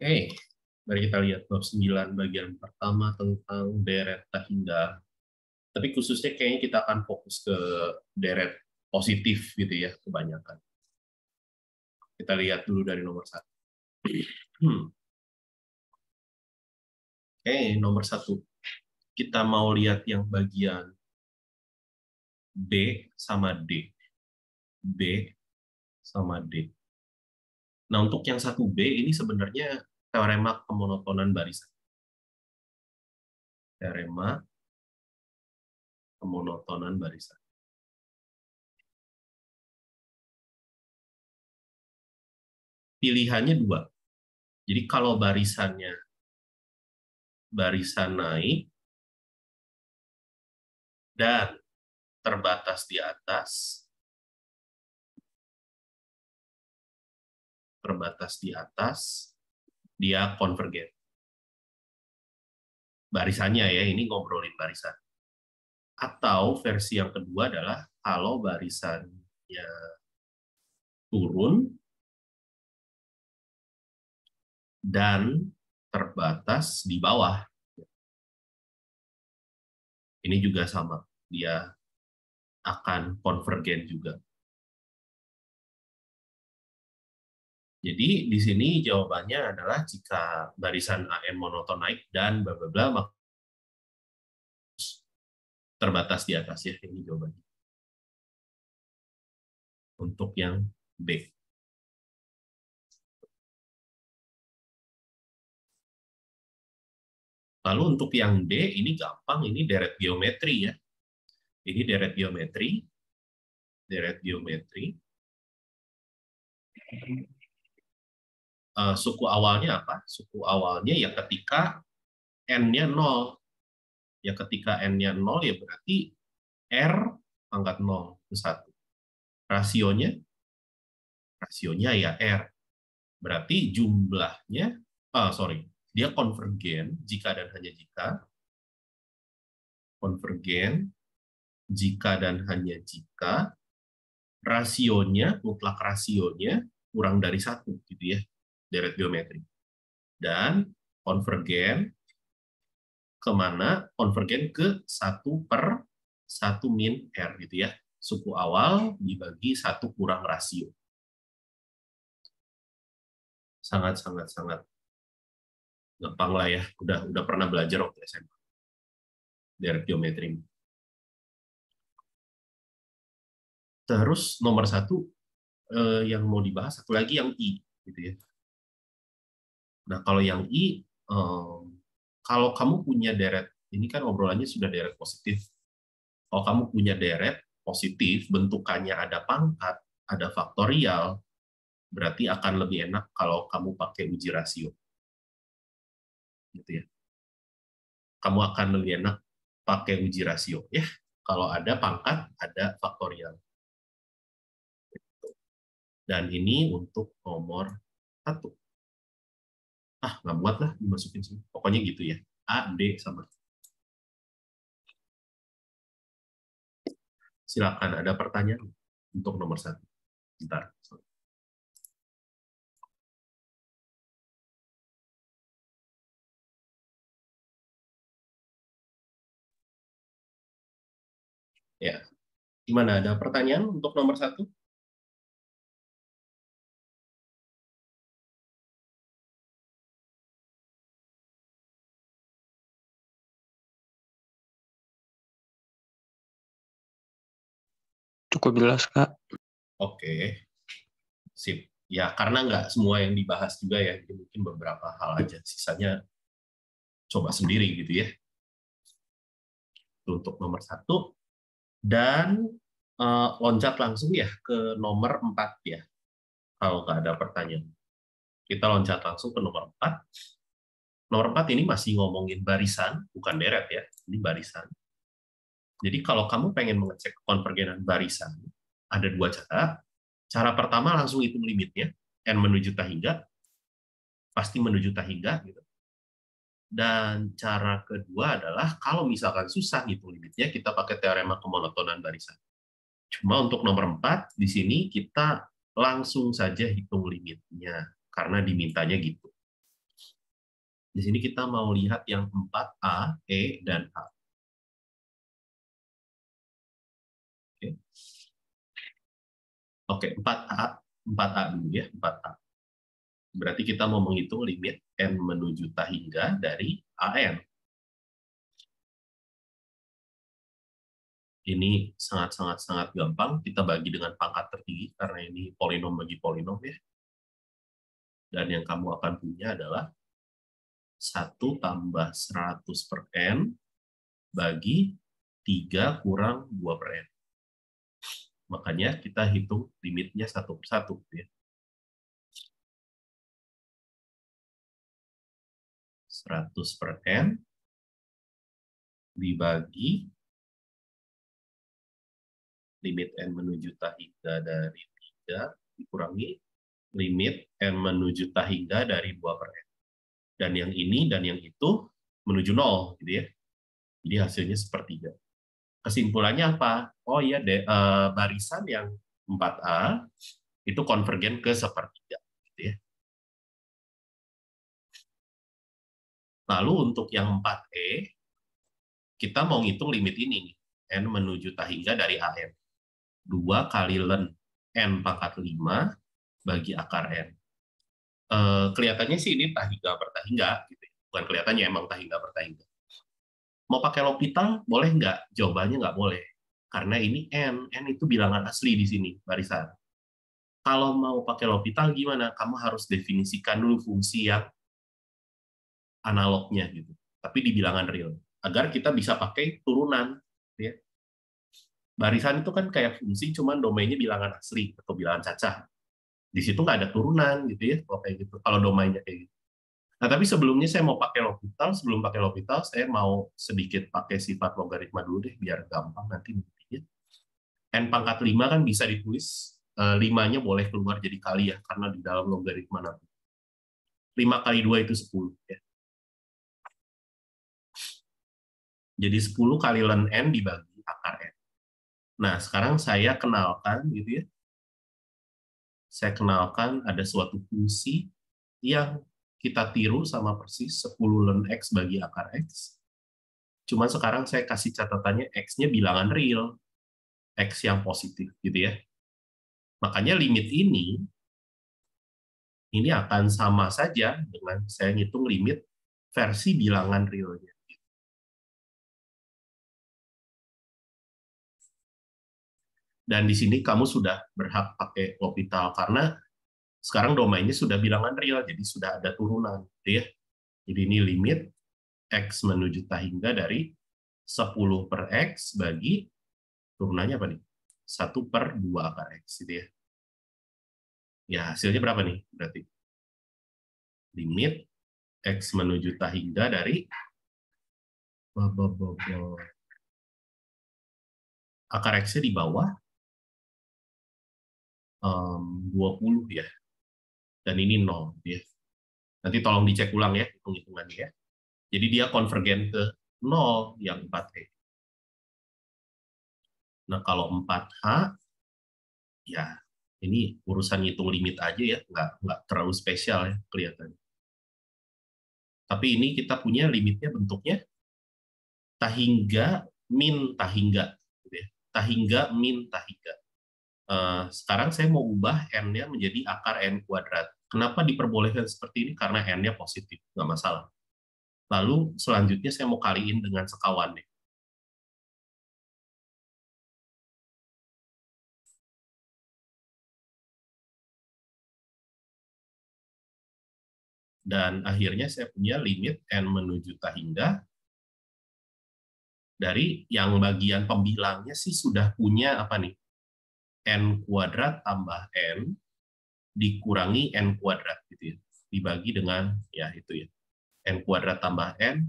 Oke, mari kita lihat bab 9 bagian pertama tentang deret hingga. Tapi khususnya kayaknya kita akan fokus ke deret positif gitu ya, kebanyakan. Kita lihat dulu dari nomor 1. Oke, nomor 1. Kita mau lihat yang bagian B sama D. B sama D. Nah, untuk yang 1B ini sebenarnya teorema kemonotonan barisan. Teorema kemonotonan barisan. Pilihannya dua. Jadi kalau barisan naik dan terbatas di atas, dia konvergen. Barisannya ya, ini ngobrolin barisan. Atau versi yang kedua adalah kalau barisannya turun dan terbatas di bawah. Ini juga sama, dia akan konvergen juga. Jadi di sini jawabannya adalah jika barisan AN monoton naik dan bla bla bla, maka terbatas di atas ya, ini jawabannya. Untuk yang B. Lalu untuk yang D, ini gampang, ini deret geometri ya. Ini deret geometri. Suku awalnya apa? Suku awalnya ya ketika N-nya 0. Ya ketika N-nya 0 ya berarti R pangkat 0 ke 1. Rasionya ya R. Berarti jumlahnya, dia konvergen jika dan hanya jika. Konvergen jika dan hanya jika rasionya, mutlak rasionya kurang dari 1 gitu ya, deret geometri. Dan konvergen kemana? Konvergen ke 1/1 min R gitu ya. Suku awal dibagi 1 kurang rasio. Sangat gampang lah ya. Udah pernah belajar waktu SMA. Deret geometri. Terus nomor 1 yang mau dibahas satu lagi yang I gitu ya. Nah, kalau yang I, kalau kamu punya deret, ini kan obrolannya sudah deret positif. Kalau kamu punya deret positif, bentukannya ada pangkat, ada faktorial, berarti akan lebih enak kalau kamu pakai uji rasio. Gitu ya. Kamu akan lebih enak pakai uji rasio. Ya, kalau ada pangkat, ada faktorial. Dan ini untuk nomor 1. Nggak muat lah dimasukin sini. Pokoknya gitu ya. A, D, sama. Silakan, ada pertanyaan untuk nomor 1. Bentar. Ya. Gimana? Ada pertanyaan untuk nomor 1? Cukup jelas, Kak. Oke. Sip. Ya, karena nggak semua yang dibahas juga ya. Mungkin beberapa hal aja. Sisanya coba sendiri gitu ya. Untuk nomor 1. Dan loncat langsung ya ke nomor 4 ya. Kalau nggak ada pertanyaan. Kita loncat langsung ke nomor 4. Nomor 4 ini masih ngomongin barisan, bukan deret ya. Ini barisan. Jadi kalau kamu pengen mengecek konvergenan barisan, ada 2 cara. Cara pertama langsung hitung limitnya, N menuju hingga, pasti menuju hingga gitu. Dan cara kedua adalah kalau misalkan susah hitung limitnya, kita pakai teorema kemonotonan barisan. Cuma untuk nomor 4, di sini kita langsung saja hitung limitnya, karena dimintanya gitu. Di sini kita mau lihat yang 4A, E, dan A. Oke, Oke 4A, 4A dulu ya, 4A. Berarti kita mau menghitung limit N menuju hingga dari AN. Ini sangat gampang. Kita bagi dengan pangkat tertinggi, karena ini polinom bagi polinom ya. Dan yang kamu akan punya adalah 1 tambah 100 per N bagi 3 kurang 2 per N. Makanya kita hitung limitnya satu persatu. Ya. 100 per N dibagi limit N menuju hingga dari 3 dikurangi limit N menuju hingga dari 2 per N. Dan yang ini dan yang itu menuju 0. Gitu ya. Jadi hasilnya sepertiga. Kesimpulannya apa? Oh iya, barisan yang 4A itu konvergen ke sepertiga. Gitu ya. Lalu untuk yang 4E, kita mau ngitung limit ini nih, N menuju hingga dari AN. 2 kali len N pangkat 5 bagi akar N. Kelihatannya sih ini tahingga per tahingga. Gitu. Bukan kelihatannya, emang tahingga per tahingga. Mau pakai L'Hopital, boleh nggak? Jawabannya nggak boleh. Karena ini N. N itu bilangan asli di sini, barisan. Kalau mau pakai L'Hopital gimana? Kamu harus definisikan dulu fungsi yang analognya gitu. Tapi di bilangan real. Agar kita bisa pakai turunan. Ya. Barisan itu kan kayak fungsi, cuman domainnya bilangan asli atau bilangan cacah. Di situ nggak ada turunan gitu ya, kalau kayak gitu. Kalau domainnya kayak gitu. Nah, tapi sebelumnya saya mau pakai L'Hopital. Sebelum pakai L'Hopital, saya mau sedikit pakai sifat logaritma dulu deh, biar gampang nanti buktinya. N pangkat 5 kan bisa ditulis, 5-nya boleh keluar jadi kali ya, karena di dalam logaritma nanti. 5 kali 2 itu 10. Ya. Jadi 10 kali ln N dibagi akar N. Nah, sekarang saya kenalkan gitu ya. Saya kenalkan ada suatu fungsi yang kita tiru sama persis 10 ln X bagi akar X. Cuma sekarang saya kasih catatannya X-nya bilangan real. X yang positif gitu ya. Makanya limit ini akan sama saja dengan saya ngitung limit versi bilangan realnya. Dan di sini kamu sudah berhak pakai L'Hopital karena sekarang domainnya sudah bilangan real, jadi sudah ada turunan. Gitu ya. Jadi ini limit X menuju hingga dari 10 per X bagi turunannya apa nih? 1 per 2 akar X. Gitu ya. Ya, hasilnya berapa nih? Berarti limit X menuju hingga dari akar X-nya di bawah 20 ya. Dan ini 0. Ya. Nanti tolong dicek ulang ya, hitung-hitungannya ya. Jadi dia konvergen ke 0 yang 4E. Nah, kalau 4H, ya ini urusan ngitung limit aja ya, nggak terlalu spesial ya kelihatannya. Tapi ini kita punya limitnya bentuknya tahingga min tahingga. Gitu ya. Tahingga min tahingga. Sekarang saya mau ubah N-nya menjadi akar N kuadrat. Kenapa diperbolehkan seperti ini? Karena N-nya positif, nggak masalah. Lalu selanjutnya saya mau kaliin dengan sekawan deh. Dan akhirnya saya punya limit N menuju hingga dari yang bagian pembilangnya sih sudah punya apa nih? N kuadrat tambah N dikurangi N kuadrat gitu ya. Dibagi dengan ya itu ya. N kuadrat tambah N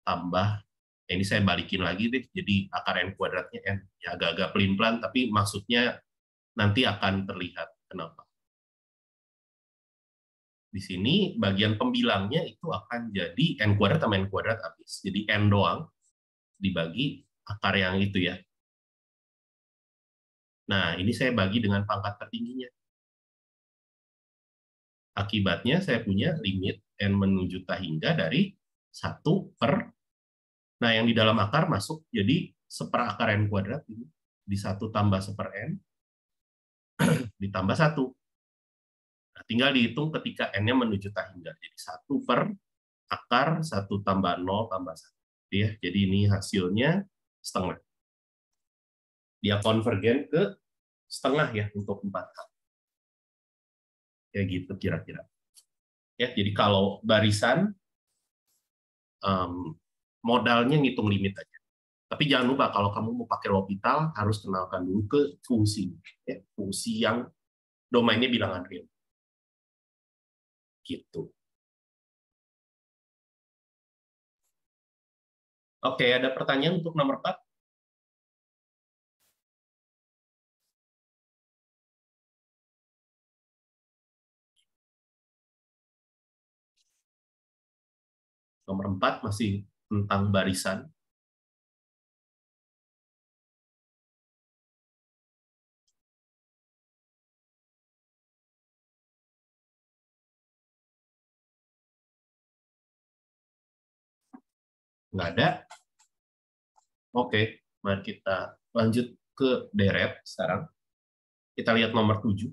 tambah ini saya balikin lagi deh. Jadi akar N kuadratnya N. Ya agak-agak pelin-pelan tapi maksudnya nanti akan terlihat kenapa. Di sini bagian pembilangnya itu akan jadi N kuadrat tambah N kuadrat habis. Jadi N doang dibagi akar yang itu ya. Nah, ini saya bagi dengan pangkat tertingginya. Akibatnya saya punya limit N menuju tak hingga dari 1 per, nah yang di dalam akar masuk jadi seperakar N kuadrat, ini di 1 tambah seper N ditambah 1. Nah, tinggal dihitung ketika N-nya menuju tak hingga. Jadi 1 per akar 1 tambah 0 tambah 1. Ya, jadi ini hasilnya setengah. Dia konvergen ke setengah ya untuk 4 kali. Ya gitu kira-kira. Ya, jadi kalau barisan modalnya ngitung limit aja. Tapi jangan lupa kalau kamu mau pakai L'Hopital harus kenalkan dulu ke fungsi, ya, fungsi yang domainnya bilangan real. Gitu. Oke, ada pertanyaan untuk nomor 4? Nomor 4 masih tentang barisan. Nggak ada? Oke, mari kita lanjut ke deret sekarang. Kita lihat nomor 7.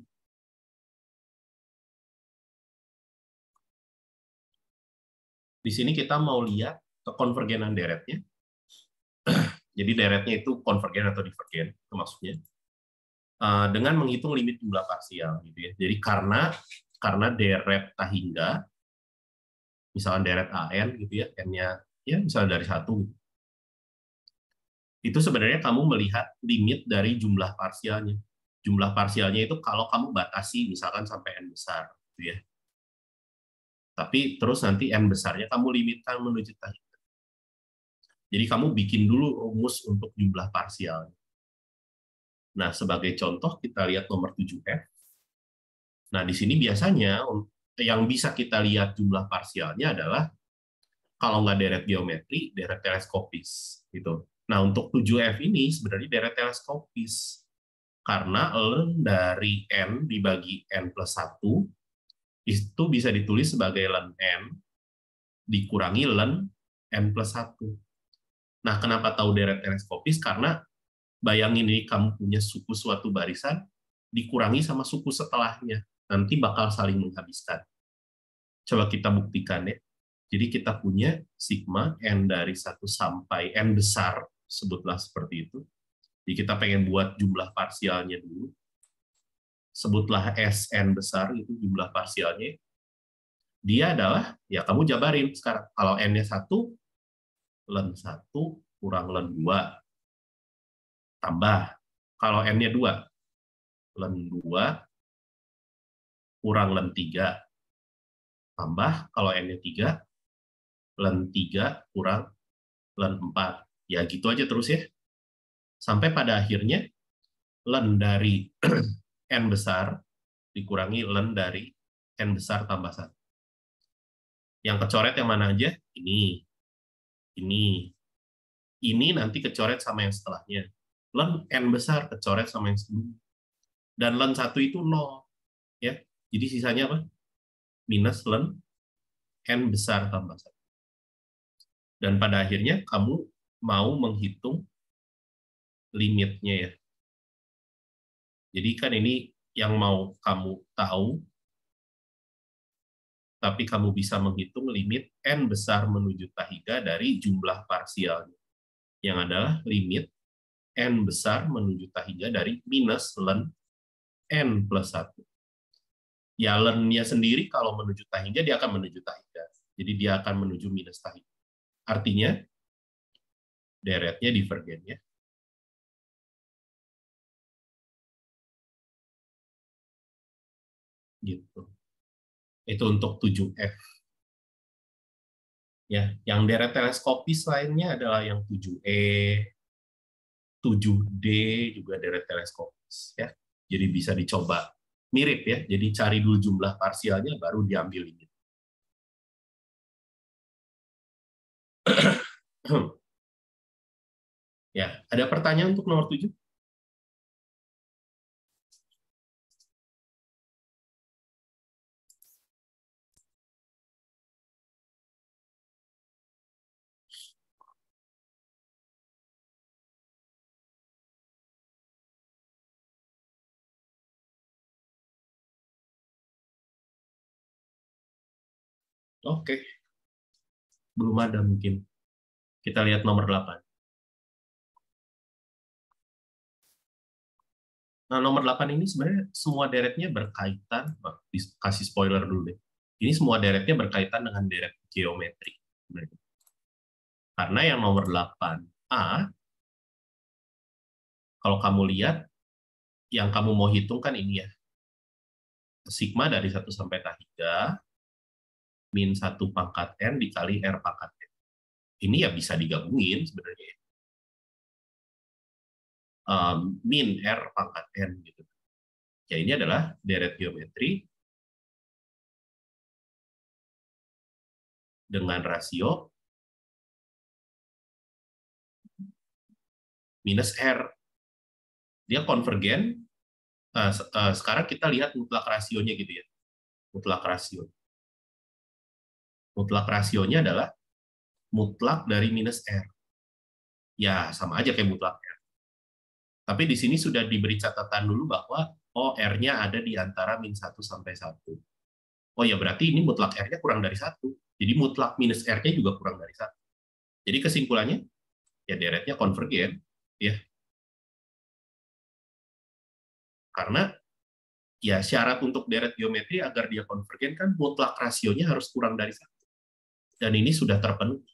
Di sini kita mau lihat kekonvergenan deretnya. Jadi deretnya itu konvergen atau divergen, itu maksudnya. Dengan menghitung limit jumlah parsial gitu ya. Jadi karena deret tak hingga, misalnya deret AN gitu ya, N-nya ya misalnya dari 1 gitu. Itu sebenarnya kamu melihat limit dari jumlah parsialnya. Jumlah parsialnya itu kalau kamu batasi misalkan sampai N besar gitu ya. Tapi terus nanti N besarnya kamu limitkan menuju tak hingga. Jadi kamu bikin dulu rumus untuk jumlah parsial. Nah, sebagai contoh kita lihat nomor 7F. Nah, di sini biasanya yang bisa kita lihat jumlah parsialnya adalah kalau nggak deret geometri, deret teleskopis. Gitu. Nah, untuk 7F ini sebenarnya deret teleskopis. Karena ln dari N dibagi N plus 1 itu bisa ditulis sebagai ln N dikurangi ln N plus 1. Nah, kenapa tahu deret teleskopis? Karena bayangin ini kamu punya suku suatu barisan dikurangi sama suku setelahnya. Nanti bakal saling menghabiskan. Coba kita buktikan ya. Jadi kita punya sigma N dari 1 sampai N besar, sebutlah seperti itu. Jadi kita pengen buat jumlah parsialnya dulu. Sebutlah Sn besar, itu jumlah parsialnya. Dia adalah, ya kamu jabarin sekarang. Kalau N-nya 1, ln 1 kurang ln 2, tambah. Kalau N-nya 2, ln 2 kurang ln 3, tambah. Kalau N-nya 3, ln 3 kurang ln 4. Ya gitu aja terus ya. Sampai pada akhirnya ln dari N besar dikurangi ln dari N besar tambah 1. Yang kecoret yang mana aja? Ini nanti kecoret sama yang setelahnya. Ln N besar kecoret sama yang sebelumnya. Dan ln 1 itu 0. Ya. Jadi sisanya apa? Minus ln N besar tambah 1. Dan pada akhirnya kamu mau menghitung limitnya ya. Jadi kan ini yang mau kamu tahu, tapi kamu bisa menghitung limit N besar menuju tak hingga dari jumlah parsialnya, yang adalah limit N besar menuju tak hingga dari minus ln N plus 1. Ya, ln-nya sendiri kalau menuju tak hingga, dia akan menuju tak hingga. Jadi dia akan menuju minus tak hingga. Artinya, deretnya divergen ya. Gitu. Itu untuk 7F. Ya, yang deret teleskopis lainnya adalah yang 7E, 7D juga deret teleskopis ya. Jadi bisa dicoba mirip ya. Jadi cari dulu jumlah parsialnya baru diambil ini. Ya, ada pertanyaan untuk nomor 7? Oke, belum ada mungkin. Kita lihat nomor 8. Nah, nomor 8 ini sebenarnya semua deretnya berkaitan, kasih spoiler dulu deh. Ini semua deretnya berkaitan dengan deret geometri. Karena yang nomor 8A, kalau kamu lihat, yang kamu mau hitung kan ini ya, sigma dari 1 sampai 3, min 1 pangkat N dikali R pangkat N. Ini ya bisa digabungin sebenarnya. Min R pangkat N gitu. Ya ini adalah deret geometri dengan rasio minus R. Dia konvergen. Sekarang kita lihat mutlak rasionya gitu ya. Mutlak rasio. Mutlak rasionya adalah mutlak dari minus R. Ya, sama aja kayak mutlak R. Tapi di sini sudah diberi catatan dulu bahwa R-nya ada di antara min 1 sampai 1. Oh ya, berarti ini mutlak R-nya kurang dari 1. Jadi mutlak minus R-nya juga kurang dari 1. Jadi kesimpulannya, ya deretnya konvergen. Ya. Karena ya syarat untuk deret geometri agar dia konvergen kan mutlak rasionya harus kurang dari 1. Dan ini sudah terpenuhi.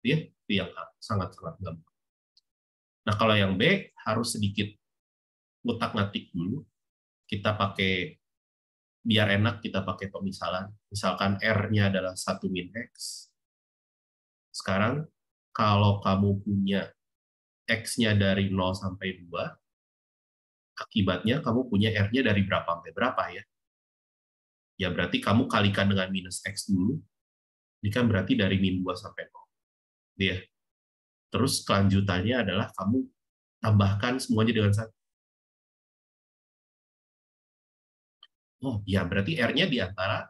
Ya, itu yang sangat-sangat gampang. Nah, kalau yang B harus sedikit ngutak-ngatik dulu. Kita pakai, biar enak kita pakai pemisalan. Misalkan R-nya adalah 1 min X. Sekarang, kalau kamu punya X-nya dari 0 sampai 2, akibatnya kamu punya R-nya dari berapa sampai berapa ya? Ya berarti kamu kalikan dengan minus X dulu. Ini kan berarti dari min 2 sampai 0. Ya. Terus kelanjutannya adalah kamu tambahkan semuanya dengan 1. Oh, ya berarti R-nya di antara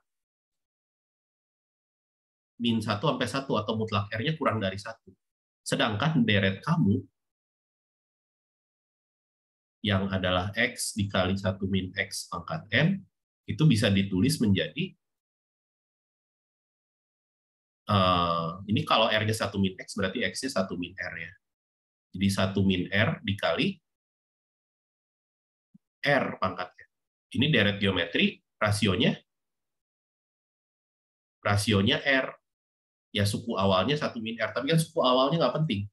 min 1 sampai 1 atau mutlak R-nya kurang dari 1. Sedangkan deret kamu yang adalah X dikali 1 min X pangkat N, itu bisa ditulis menjadi, ini kalau R-nya 1 min X, berarti X-nya 1 min R ya. Jadi 1 min R dikali R pangkat N. Ini deret geometri, rasionya R. Ya suku awalnya 1 min R, tapi kan suku awalnya nggak penting.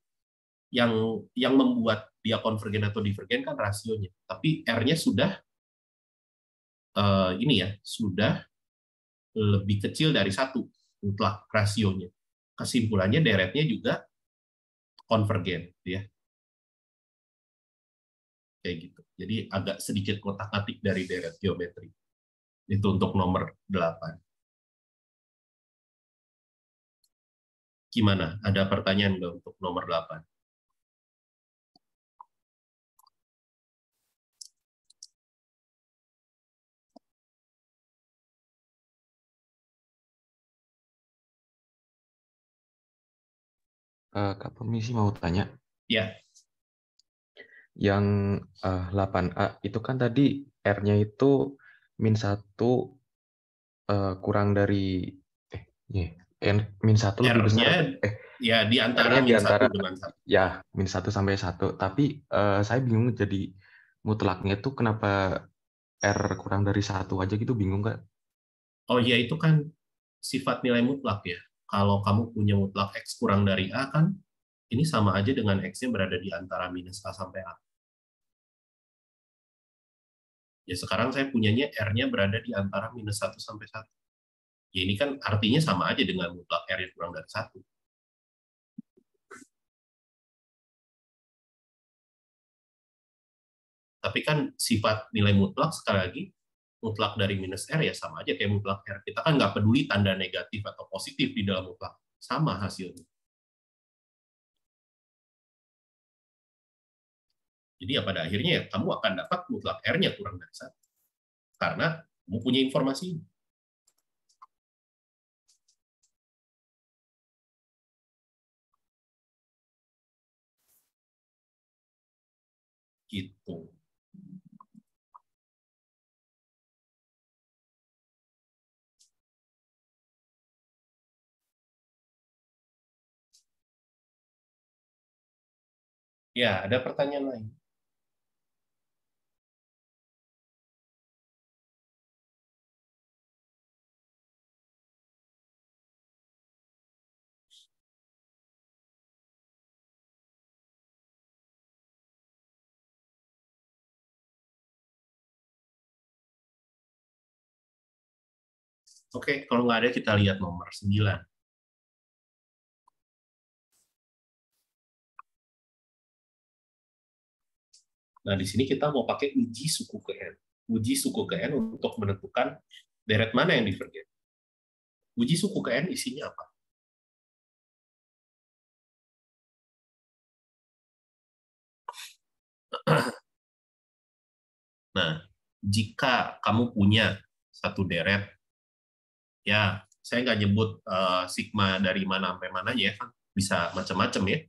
Yang membuat dia konvergen atau divergen kan rasionya. Tapi R-nya sudah, ini ya, sudah lebih kecil dari 1 mutlak rasionya. Kesimpulannya deretnya juga konvergen ya, kayak gitu. Jadi agak sedikit kotak-atik dari deret geometri. Itu untuk nomor 8. Gimana? Ada pertanyaan nggak untuk nomor 8? Kak Permisi mau tanya, Ya, yang 8A itu kan tadi R-nya itu min 1 kurang dari iya, min 1 lebih besar. R-nya ya di antara R-nya di min 1 antara dengan 1. ya min 1 sampai 1. Tapi saya bingung jadi mutlaknya itu kenapa R kurang dari 1 aja gitu, bingung Kak. Oh ya, itu kan sifat nilai mutlak ya. Kalau kamu punya mutlak X kurang dari A kan, ini sama aja dengan X-nya berada di antara minus A sampai A. Ya sekarang saya punyanya R-nya berada di antara minus 1 sampai 1. Ya ini kan artinya sama aja dengan mutlak R yang kurang dari 1. Tapi kan sifat nilai mutlak, sekali lagi, mutlak dari minus R ya sama aja kayak mutlak R. Kita kan nggak peduli tanda negatif atau positif di dalam mutlak. Sama hasilnya. Jadi ya pada akhirnya ya kamu akan dapat mutlak R-nya kurang dari 1. Karena kamu punya informasi ini. Gitu. Ya, ada pertanyaan lain. Oke, kalau nggak ada kita lihat nomor 9. Nah, di sini kita mau pakai uji suku ke N. Uji suku ke N untuk menentukan deret mana yang divergen. Uji suku ke N isinya apa? Nah, jika kamu punya satu deret, ya saya nggak nyebut sigma dari mana sampai mananya ya, kan bisa macam-macam ya.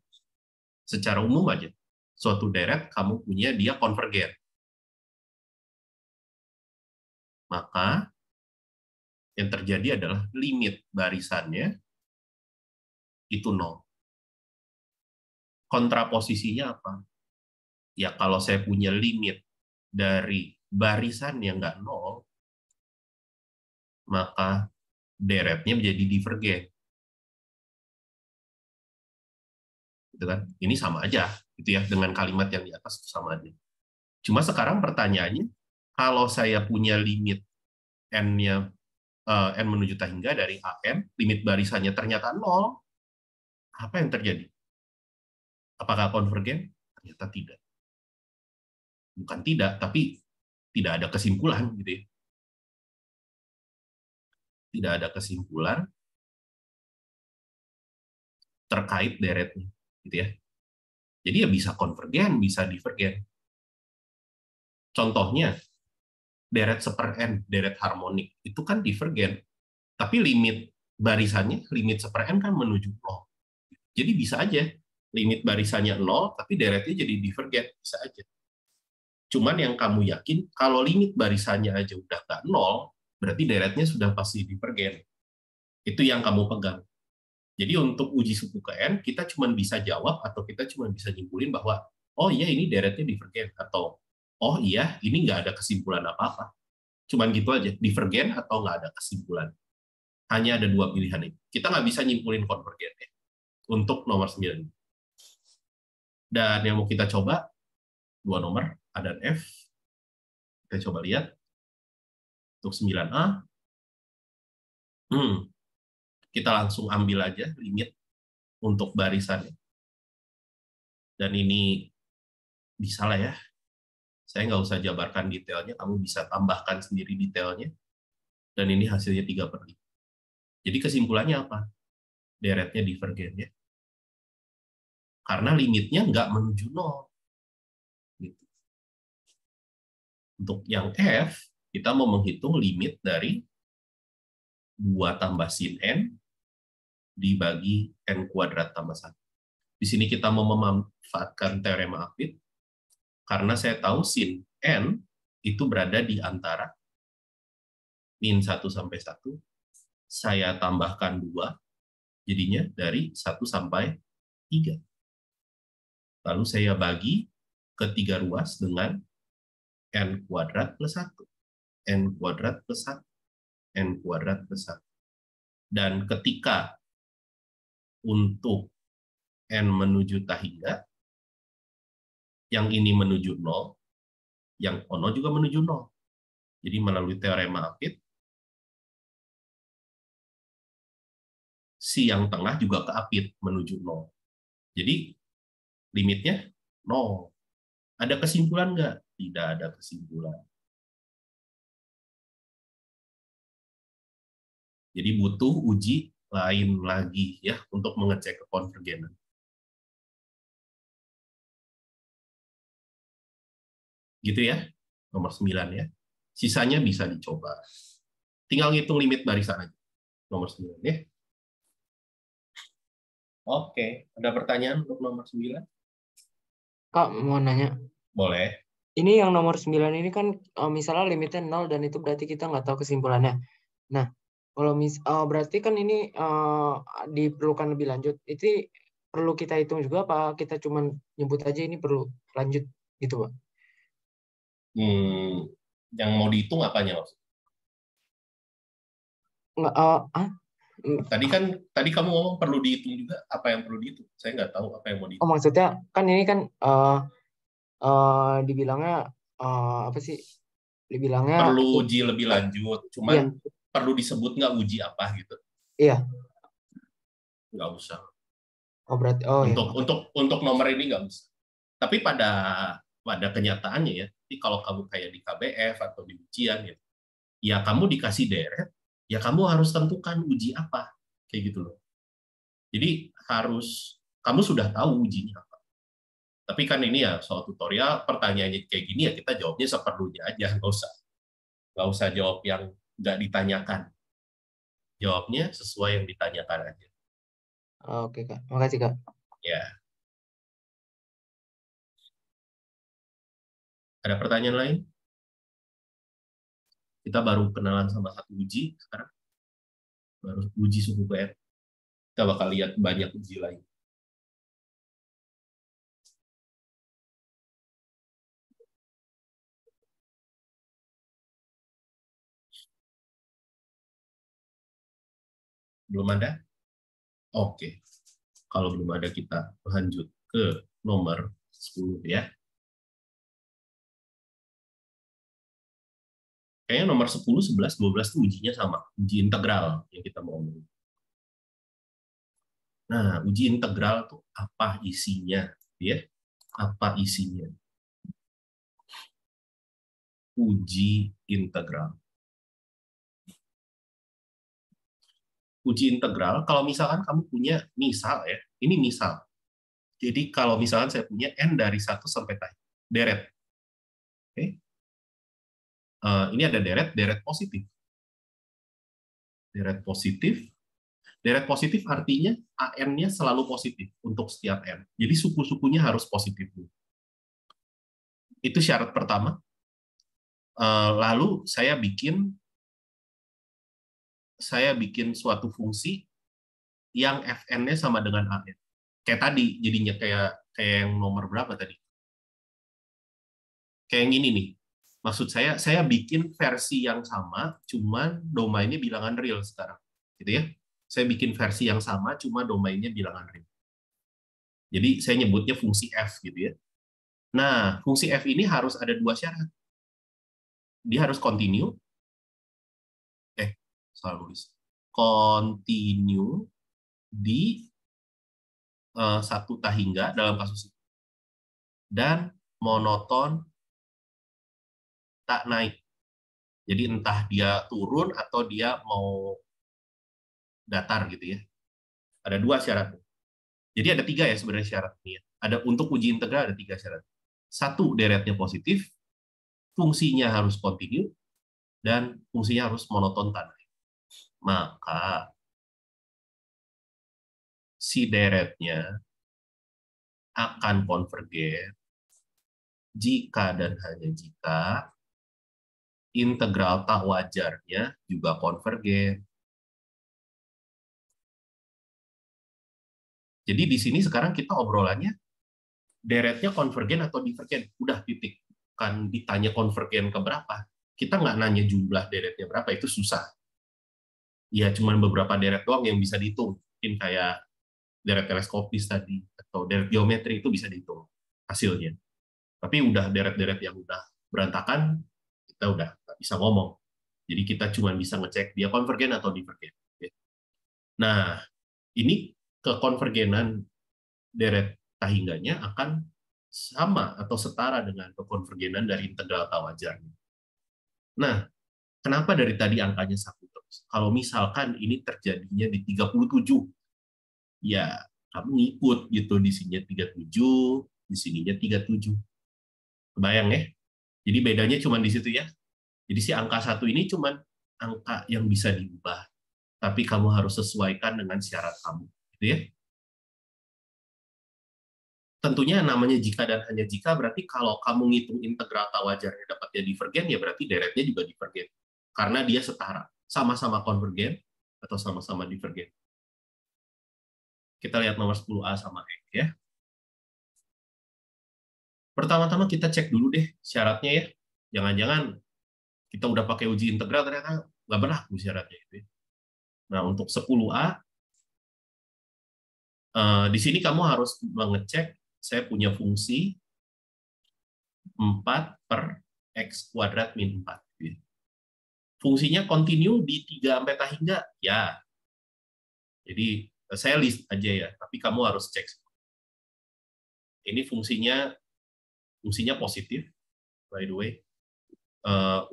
Secara umum aja, suatu deret kamu punya dia konvergen. Maka yang terjadi adalah limit barisannya itu nol. Kontraposisinya apa? Ya kalau saya punya limit dari barisan yang nggak nol, maka deretnya menjadi divergen. Gitu kan? Ini sama aja, gitu ya, dengan kalimat yang di atas sama aja. Cuma sekarang pertanyaannya, kalau saya punya limit n-nya n menuju hingga dari an, limit barisannya ternyata nol, apa yang terjadi? Apakah konvergen? Ternyata tidak. Bukan tidak, tapi tidak ada kesimpulan gitu ya. Tidak ada kesimpulan terkait deretnya, gitu ya. Jadi ya bisa konvergen, bisa divergen. Contohnya, deret seper n, deret harmonik, itu kan divergen. Tapi limit barisannya, limit seper n kan menuju 0. Jadi bisa aja limit barisannya 0, tapi deretnya jadi divergen, bisa aja. Cuman yang kamu yakin, kalau limit barisannya aja udah nggak 0, berarti deretnya sudah pasti divergen. Itu yang kamu pegang. Jadi untuk uji suku ke N, kita cuma bisa jawab atau kita cuma bisa nyimpulin bahwa, oh iya ini deretnya divergen, atau oh iya ini nggak ada kesimpulan apa-apa. Cuman gitu aja, divergen atau nggak ada kesimpulan. Hanya ada dua pilihan itu. Kita nggak bisa nyimpulin konvergen ya, untuk nomor 9. Dan yang mau kita coba, dua nomor, A dan F. Kita coba lihat. Untuk 9A, kita langsung ambil aja limit untuk barisannya. Dan ini bisa lah ya. Saya nggak usah jabarkan detailnya, kamu bisa tambahkan sendiri detailnya. Dan ini hasilnya 3/5. Jadi kesimpulannya apa? Deretnya divergen ya. Karena limitnya nggak menuju 0. Gitu. Untuk yang F, kita mau menghitung limit dari 2 tambah sin N dibagi N kuadrat tambah 1. Di sini kita mau memanfaatkan teorema Euclid, karena saya tahu sin N itu berada di antara min 1 sampai 1, saya tambahkan 2, jadinya dari 1 sampai 3. Lalu saya bagi ke 3 ruas dengan n kuadrat plus 1. N kuadrat plus 1. N kuadrat plus 1. Dan ketika untuk n menuju hingga, yang ini menuju 0, yang ono juga menuju 0. Jadi melalui teorema Euclid, si yang tengah juga keapit menuju 0. Jadi limitnya 0. Ada kesimpulan nggak? Tidak ada kesimpulan. Jadi butuh uji lain lagi ya untuk mengecek kekonvergenan. Gitu ya, nomor 9 ya. Sisanya bisa dicoba. Tinggal ngitung limit barisan aja. Nomor 9 ya. Oke, ada pertanyaan untuk nomor 9? Kak, mau nanya. Boleh. Ini yang nomor 9 ini kan misalnya limitnya 0 dan itu berarti kita nggak tahu kesimpulannya. Nah, kalau berarti kan ini diperlukan lebih lanjut. perlu kita hitung juga apa kita cuman nyebut aja ini perlu lanjut gitu, Pak? Yang mau dihitung apanya maksudnya? Nggak, Tadi kamu ngomong perlu dihitung juga, apa yang perlu dihitung? Saya nggak tahu apa yang mau dihitung. maksudnya kan ini kan dibilangnya apa sih? Dibilangnya Perlu uji lebih lanjut, iya, cuman perlu disebut nggak uji apa gitu? iya. Nggak usah. Oh berarti ya. Untuk nomor ini nggak usah. Tapi pada kenyataannya ya, jadi kalau kamu kayak di KBF atau di ujian ya kamu dikasih deret, ya kamu harus tentukan uji apa, kayak gitu loh. Jadi kamu sudah tahu ujinya apa. Tapi kan ini ya soal tutorial, pertanyaannya kayak gini ya kita jawabnya seperlunya aja, nggak usah jawab yang nggak ditanyakan. Jawabnya sesuai yang ditanyakan aja. Oke, Kak. Makasih, Kak. Ya. Ada pertanyaan lain? Kita baru kenalan sama satu uji sekarang. Baru uji suku PR. Kita bakal lihat banyak uji lain. Belum ada? Oke. Kalau belum ada kita lanjut ke nomor 10 ya. Kayaknya nomor 10, 11, 12 itu ujinya sama. Uji integral yang kita mau ngomong. Nah, uji integral tuh apa isinya? Ya, apa isinya? Uji integral. Uji integral, kalau misalkan kamu punya misal ya, ini misal. Jadi kalau misalkan saya punya n dari 1 sampai deret. Oke. Ini ada deret positif. Deret positif. Deret positif artinya AN-nya selalu positif untuk setiap n. Jadi suku-sukunya harus positif. Itu syarat pertama. Lalu saya bikin suatu fungsi yang fn-nya sama dengan an. Kayak tadi, jadinya kayak yang nomor berapa tadi? Kayak yang ini nih. Maksud saya bikin versi yang sama, cuman domainnya bilangan real sekarang. Gitu ya. Saya bikin versi yang sama, cuma domainnya bilangan real. Jadi saya nyebutnya fungsi f gitu ya. Nah, fungsi f ini harus ada 2 syarat. Dia harus continue. Salah tulis. Continue di 1 tahingga dalam kasus ini. Dan monoton tak naik. Jadi entah dia turun atau dia mau datar gitu ya. Ada 2 syarat. Jadi ada 3 ya sebenarnya syaratnya. Ada untuk uji integral ada 3 syarat. 1, deretnya positif, fungsinya harus continue, dan fungsinya harus monoton tak naik. Maka si deretnya akan konvergen jika dan hanya jika integral tak wajarnya juga konvergen. Jadi di sini sekarang kita obrolannya deretnya konvergen atau divergen. Udah titik. Kan ditanya konvergen ke berapa. Kita nggak nanya jumlah deretnya berapa, itu susah. Ya cuma beberapa deret doang yang bisa dihitung. Mungkin kayak deret teleskopis tadi, atau deret geometri itu bisa dihitung hasilnya. Tapi udah deret-deret yang udah berantakan, kita udah nggak bisa ngomong. Jadi kita cuma bisa ngecek dia konvergen atau divergen. Nah, ini kekonvergenan deret tahingganya akan sama atau setara dengan kekonvergenan dari integral tak wajarnya. Nah, kenapa dari tadi angkanya 1 terus? Kalau misalkan ini terjadinya di 37, ya kamu ngikut gitu, di sininya 37, di sininya 37. Kebayang ya? Jadi bedanya cuma di situ ya. Jadi si angka 1 ini cuma angka yang bisa diubah, tapi kamu harus sesuaikan dengan syarat kamu, gitu ya. Tentunya namanya jika dan hanya jika, berarti kalau kamu ngitung integral tak wajarnya dapatnya divergen, ya berarti deretnya juga divergen. Karena dia setara, sama-sama konvergen atau sama-sama divergen. Kita lihat nomor 10A sama E ya. Pertama-tama kita cek dulu deh syaratnya ya. Jangan-jangan kita udah pakai uji integral ternyata nggak berlaku syaratnya itu ya. Nah, untuk 10A, di sini kamu harus mengecek saya punya fungsi 4 per X kuadrat min 4. Fungsinya continue di 3 sampai tak hingga? Ya. Jadi, saya list aja ya, tapi kamu harus cek. Ini fungsinya positif, by the way,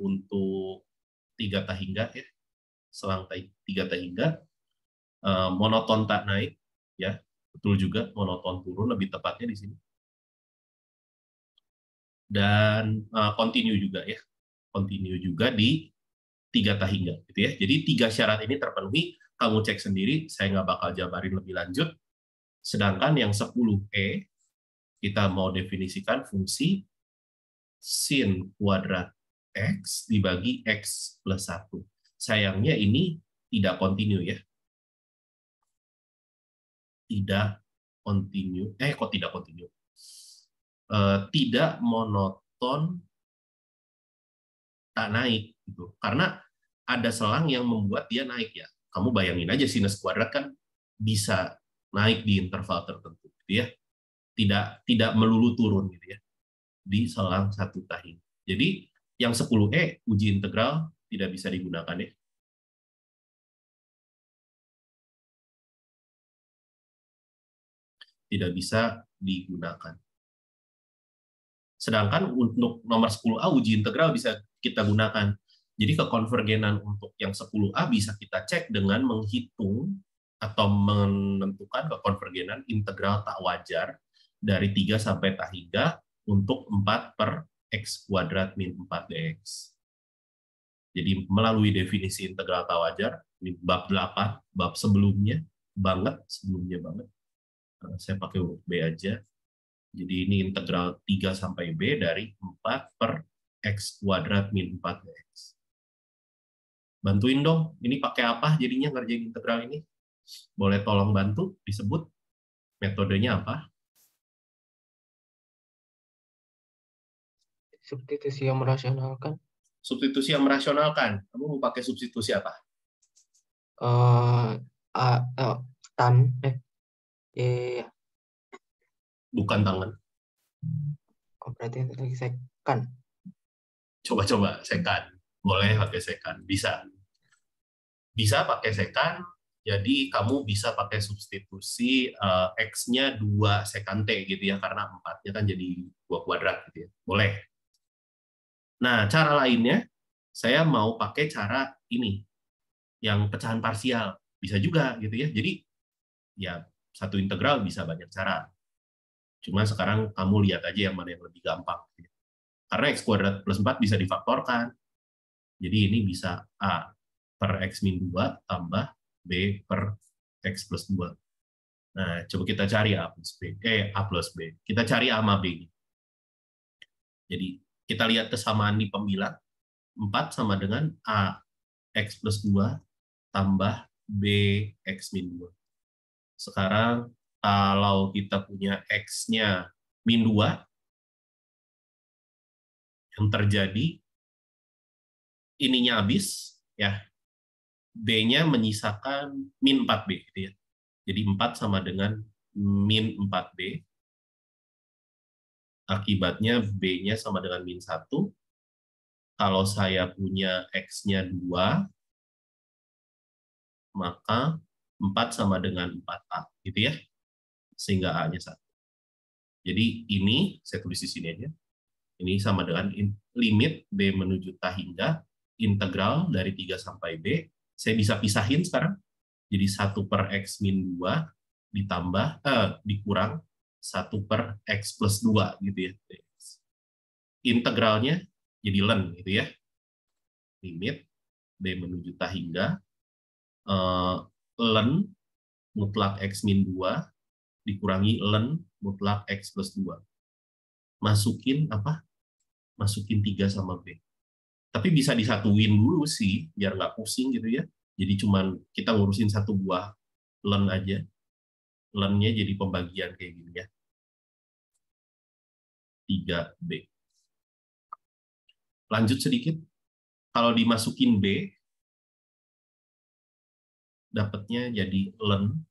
untuk 3 tak hingga ya, selang 3 tak hingga, monoton tak naik, ya, betul juga, monoton turun lebih tepatnya di sini. Dan continue juga ya, continue juga di 3 tak hingga, gitu ya. Jadi 3 syarat ini terpenuhi, kamu cek sendiri, saya nggak bakal jabarin lebih lanjut. Sedangkan yang 10E, kita mau definisikan fungsi sin kuadrat X dibagi X plus 1. Sayangnya ini tidak kontinu ya. Tidak kontinu. Kok tidak kontinu? Tidak monoton tak naik. Gitu. Karena ada selang yang membuat dia naik ya. Kamu bayangin aja sinus kuadrat kan bisa naik di interval tertentu. Gitu ya. Tidak melulu turun gitu ya di selang 1 tahun. Jadi yang 10E uji integral tidak bisa digunakan ya. Tidak bisa digunakan. Sedangkan untuk nomor 10A uji integral bisa kita gunakan. Jadi kekonvergenan untuk yang 10A bisa kita cek dengan menghitung atau menentukan kekonvergenan integral tak wajar dari 3 sampai tak hingga untuk 4 per X kuadrat min 4 dx. Jadi melalui definisi integral tak wajar, ini bab 8, bab sebelumnya banget. Saya pakai huruf B aja. Jadi ini integral 3 sampai B dari 4 per X kuadrat min 4 dx. Bantuin dong, ini pakai apa jadinya ngerjain integral ini? Boleh tolong bantu disebut metodenya apa? Substitusi yang merasionalkan. Substitusi yang merasionalkan. Kamu mau pakai substitusi apa? Tan. Bukan tangan. Oh, berarti lagi sekan. Coba sekan. Boleh pakai sekan. Bisa pakai sekan. Jadi kamu bisa pakai substitusi X-nya 2 sekan T gitu ya, karena 4-nya kan jadi 2 kuadrat gitu ya. Boleh. Nah, cara lainnya, saya mau pakai cara ini, yang pecahan parsial. Bisa juga gitu ya. Jadi, ya satu integral bisa banyak cara. Cuma sekarang kamu lihat aja yang mana yang lebih gampang. Karena X kuadrat plus 4 bisa difaktorkan. Jadi ini bisa A per X min 2 tambah B per X plus 2. Nah, coba kita cari A plus B. A plus B. Kita cari A sama B. Jadi, kita lihat kesamaan di pembilang. 4 sama dengan A X plus 2 tambah B X min 2. Sekarang, kalau kita punya X-nya min 2, yang terjadi, ininya habis, ya, B-nya menyisakan min 4B. Gitu ya. Jadi 4 sama dengan min 4B. Akibatnya B-nya sama dengan min 1. Kalau saya punya X-nya 2, maka 4 sama dengan 4A. Gitu ya. Sehingga A-nya 1. Jadi ini, saya tulis di sini aja. Ini sama dengan limit B menuju tak hingga integral dari 3 sampai B. Saya bisa pisahin sekarang. Jadi 1 per X min 2 ditambah, dikurang 1 per X plus 2. Gitu ya. Integralnya jadi ln. Gitu ya. Limit B menuju tak hingga ln mutlak X min 2 dikurangi ln mutlak X plus 2. Masukin apa? Masukin 3 sama B. Tapi bisa disatuin dulu sih, biar nggak pusing gitu ya. Jadi cuman kita ngurusin satu buah ln aja. Len-nya jadi pembagian kayak gini ya. 3B. Lanjut sedikit. Kalau dimasukin B, dapatnya jadi len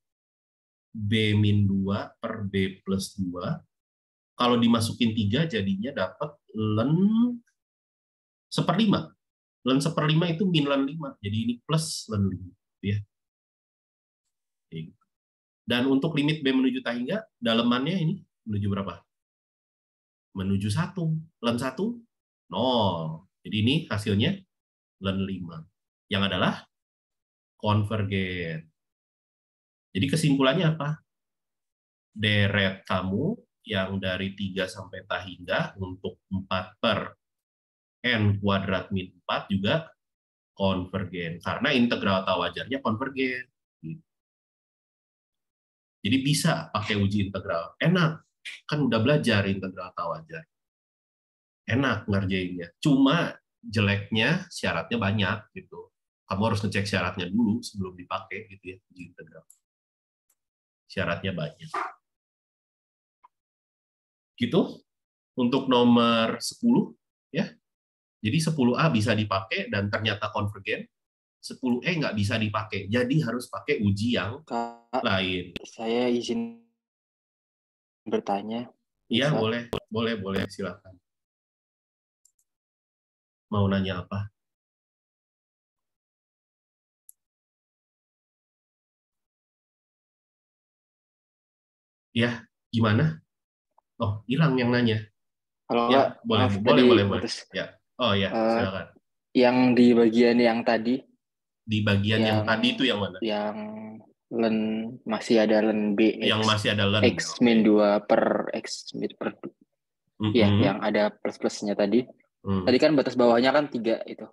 B-2 per B plus 2. Kalau dimasukin 3, jadinya dapat len 1/5. Len 1/5 itu min len 5. Jadi ini plus len 5. Ya. Dan untuk limit B menuju tak hingga, dalemannya ini menuju berapa? Menuju 1. Len 1, 0. Jadi ini hasilnya len 5. Yang adalah konvergen. Jadi kesimpulannya apa? Deret kamu yang dari 3 sampai tak hingga untuk 4 per n kuadrat min 4 juga konvergen. Karena integral tak wajarnya konvergen. Jadi bisa pakai uji integral. Enak. Kan udah belajar integral tak wajar. Enak ngerjainnya. Cuma jeleknya syaratnya banyak gitu. Kamu harus ngecek syaratnya dulu sebelum dipakai gitu ya, uji integral. Syaratnya banyak. Gitu untuk nomor 10 ya. Jadi 10A bisa dipakai dan ternyata konvergen. 10E nggak bisa dipakai. Jadi harus pakai uji yang Kak, lain. saya izin bertanya. Iya, Bisa? boleh, silakan. Mau nanya apa? Ya, gimana? Oh, hilang yang nanya. Kalau Ya, nggak, maaf tadi boleh. putus. Ya. Oh ya, silakan. Yang di bagian yang tadi, Di bagian yang yang tadi itu yang mana? yang len masih ada len B Yang masih ada len. X min 2 per X per ya, yang ada plus-plusnya tadi. Tadi kan batas bawahnya kan 3 itu.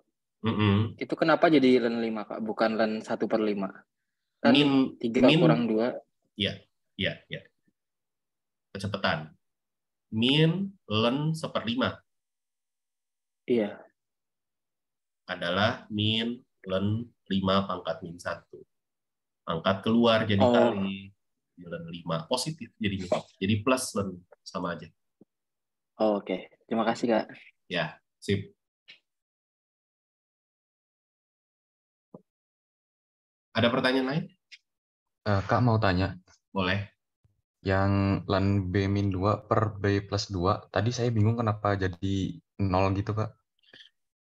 Itu kenapa jadi len 5, Kak? Bukan len 1/5. Kan Min 3 kurang 2. Ya. Kecepatan. Min len 1/5. Iya. Adalah min len 5 pangkat min 1. Angkat keluar jadi kali len 5 positif jadinya. Jadi plus len sama aja. Oke. Terima kasih, Kak. Ya, sip. Ada pertanyaan lain? Kak mau tanya. Boleh. Yang len B-2 per B plus 2, tadi saya bingung kenapa jadi 0 gitu, Kak.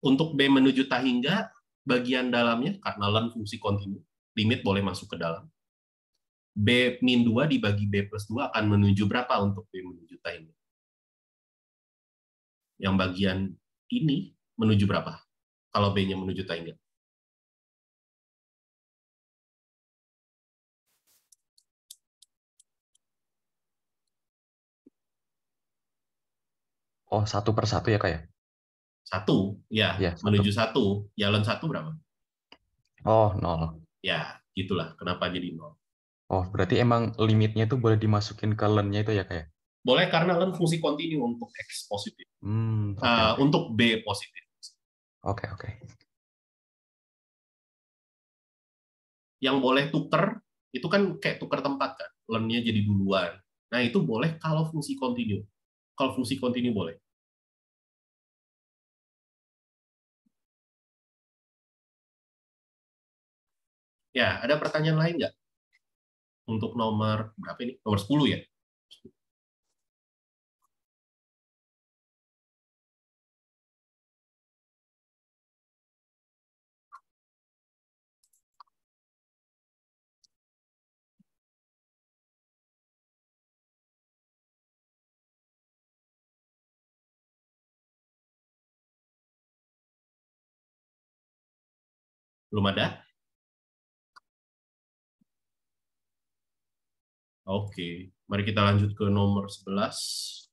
Untuk B menuju tak hingga, bagian dalamnya, karena len fungsi kontinu, limit boleh masuk ke dalam. B-2 dibagi B plus 2 akan menuju berapa untuk B menuju tak hingga? Yang bagian ini menuju berapa? Kalau B-nya menuju tak hingga? Oh, 1/1 ya, Kak ya? 1, ya, Ya, 1. menuju 1. Ya, len 1 berapa? Oh, 0. Ya, gitulah. Kenapa jadi 0? Oh, berarti emang limitnya itu boleh dimasukin ke len-nya itu ya, Kak ya? Boleh karena len fungsi kontinu untuk X positif. Okay. Untuk B positif. Oke. Yang boleh tuker, itu kan kayak tuker tempat kan. Len-nya jadi duluan. Nah, itu boleh kalau fungsi kontinu. Kalau fungsi kontinu boleh. Ya, ada pertanyaan lain nggak? Untuk nomor berapa ini? Nomor 10 ya? Belum ada? Oke, mari kita lanjut ke nomor 11.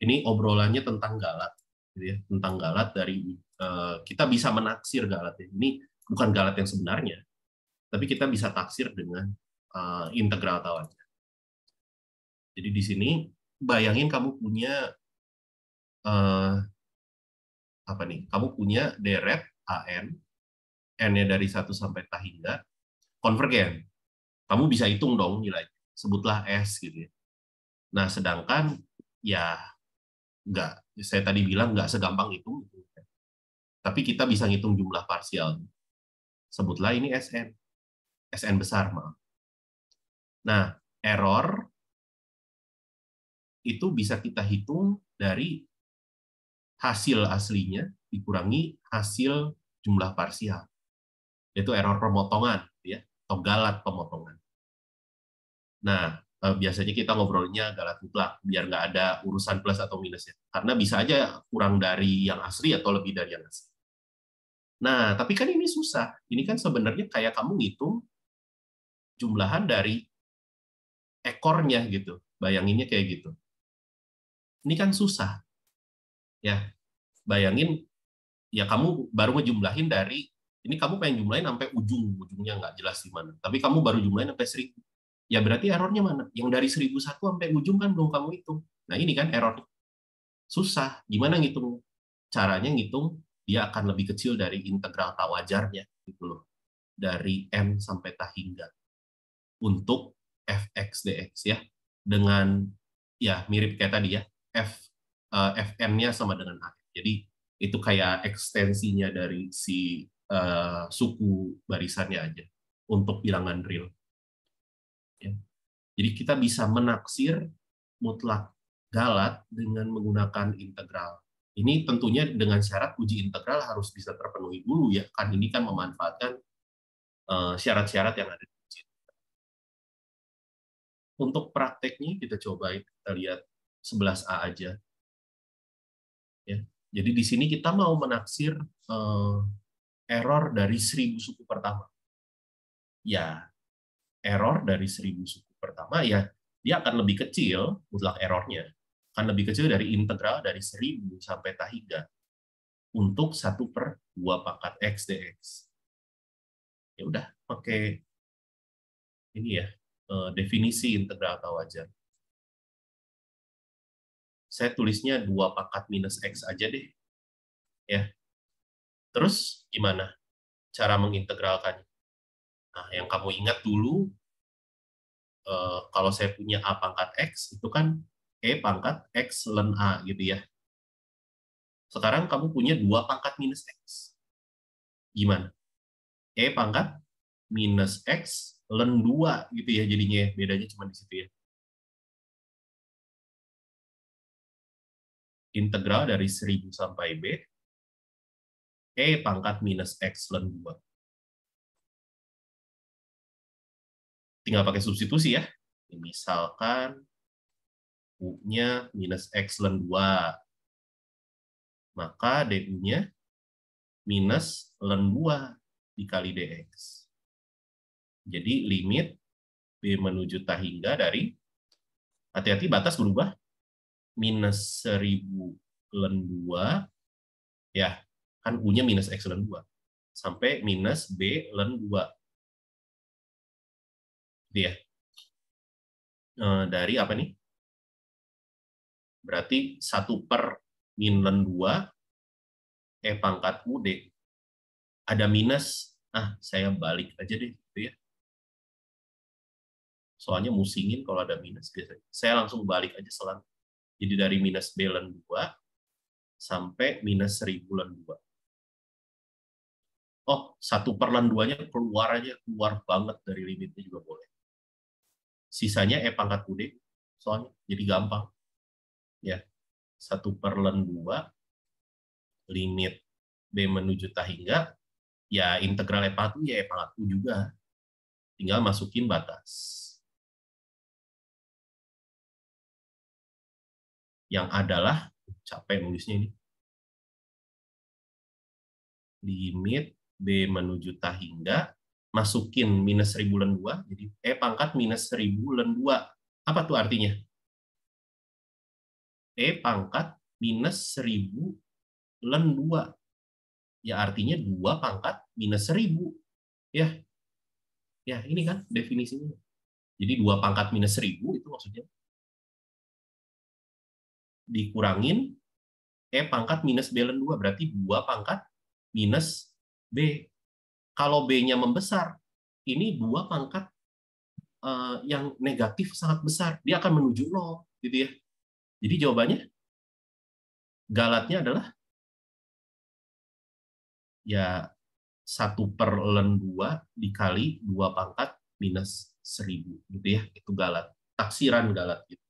Ini obrolannya tentang galat, gitu ya. Tentang galat dari kita bisa menaksir galat. Ini bukan galat yang sebenarnya, tapi kita bisa taksir dengan integral tak wajar. Jadi di sini bayangin kamu punya apa nih? Kamu punya deret AN, n-nya dari 1 sampai tak hingga, konvergen. Kamu bisa hitung dong nilai sebutlah S gitu ya. Nah, sedangkan ya nggak, saya tadi bilang nggak segampang itu. Tapi kita bisa ngitung jumlah parsial. Sebutlah ini SN. SN besar, maaf. Nah, error itu bisa kita hitung dari hasil aslinya dikurangi hasil jumlah parsial. Itu error pemotongan, ya, atau galat pemotongan. Nah, biasanya kita ngobrolnya galat mutlak, biar nggak ada urusan plus atau minusnya. Karena bisa aja kurang dari yang asli atau lebih dari yang asli. Nah, tapi kan ini susah. Ini kan sebenarnya kayak kamu ngitung jumlahan dari ekornya gitu. Bayanginnya kayak gitu. Ini kan susah. Ya, bayangin, ya kamu baru ngejumlahin dari, ini kamu pengen jumlahin sampai ujungnya nggak jelas di mana. Tapi kamu baru jumlahin sampai 1000. Ya berarti errornya mana? Yang dari 1001 sampai ujung kan belum kamu hitung. Nah ini kan error. Susah. Gimana ngitung? Caranya ngitung dia akan lebih kecil dari integral tak wajarnya gitu loh. Dari M sampai tak hingga. Untuk fx dx ya. Dengan ya mirip kayak tadi ya. Fn-nya sama dengan A. Jadi itu kayak ekstensinya dari si suku barisannya aja untuk bilangan real. Ya. Jadi kita bisa menaksir mutlak galat dengan menggunakan integral. Ini tentunya dengan syarat uji integral harus bisa terpenuhi dulu ya, kan ini kan memanfaatkan syarat-syarat yang ada di uji. Untuk prakteknya kita coba, kita lihat 11A aja. Ya. Jadi di sini kita mau menaksir error dari 1000 suku pertama. Ya, error dari 1000 suku pertama ya dia akan lebih kecil, mutlak errornya akan lebih kecil dari integral dari 1000 sampai tak hingga untuk 1/2 pangkat x dx. Ya udah pakai ini ya, definisi integral tak wajar. Saya tulisnya 2 pangkat minus x aja deh. Ya. Terus gimana cara mengintegralkannya? Nah, yang kamu ingat dulu, kalau saya punya a pangkat x, itu kan e pangkat x ln a gitu ya. Sekarang kamu punya 2 pangkat minus x. Gimana? E pangkat minus x ln 2 gitu ya jadinya. Bedanya cuma di situ ya. Integral dari 1000 sampai b, e pangkat minus x ln 2. Tinggal pakai substitusi ya. Misalkan u-nya minus x ln 2. Maka du-nya minus ln 2 dikali dx. Jadi limit b menuju tak hingga dari, hati-hati batas berubah, minus 1000 ln 2, ya kan u-nya minus x ln 2, sampai minus b ln 2. Dia dari apa nih? Berarti 1/min ln 2 e pangkat ud. Ada minus, saya balik aja deh gitu ya. Soalnya musingin kalau ada minus biasanya. Saya langsung balik aja selang. Jadi dari minus b ln 2 sampai minus 1000 ln 2. Oh, 1/ln 2-nya keluar aja, keluar banget dari limitnya juga boleh. Sisanya e pangkat ud, soalnya jadi gampang. Ya, 1/ln 2 limit b menuju tak hingga, ya integral e pangkat u ya e pangkat u juga. Tinggal masukin batas. Yang adalah, capek nulisnya ini, limit b menuju tak hingga, masukin minus 1000 ln 2, jadi e pangkat minus 1000 ln 2. Apa tuh artinya? E pangkat minus 1000 ln 2. Ya artinya 2 pangkat minus 1000. Ya, ini kan definisinya. Jadi 2 pangkat minus 1000 itu maksudnya dikurangin e pangkat minus b ln 2, berarti 2 pangkat minus b. Kalau b-nya membesar, ini 2 pangkat yang negatif sangat besar, dia akan menuju 0, gitu ya. Jadi jawabannya galatnya adalah ya 1/ln2 dikali 2 pangkat minus 1000, gitu ya. Itu galat, taksiran galat gitu.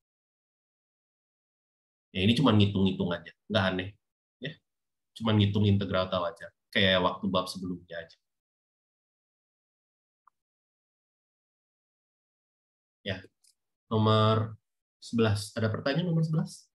Ya ini cuma ngitung-ngitung aja, nggak aneh. Ya, cuma ngitung integral tahu aja, kayak waktu bab sebelumnya aja. Ya, nomor 11. Ada pertanyaan nomor 11?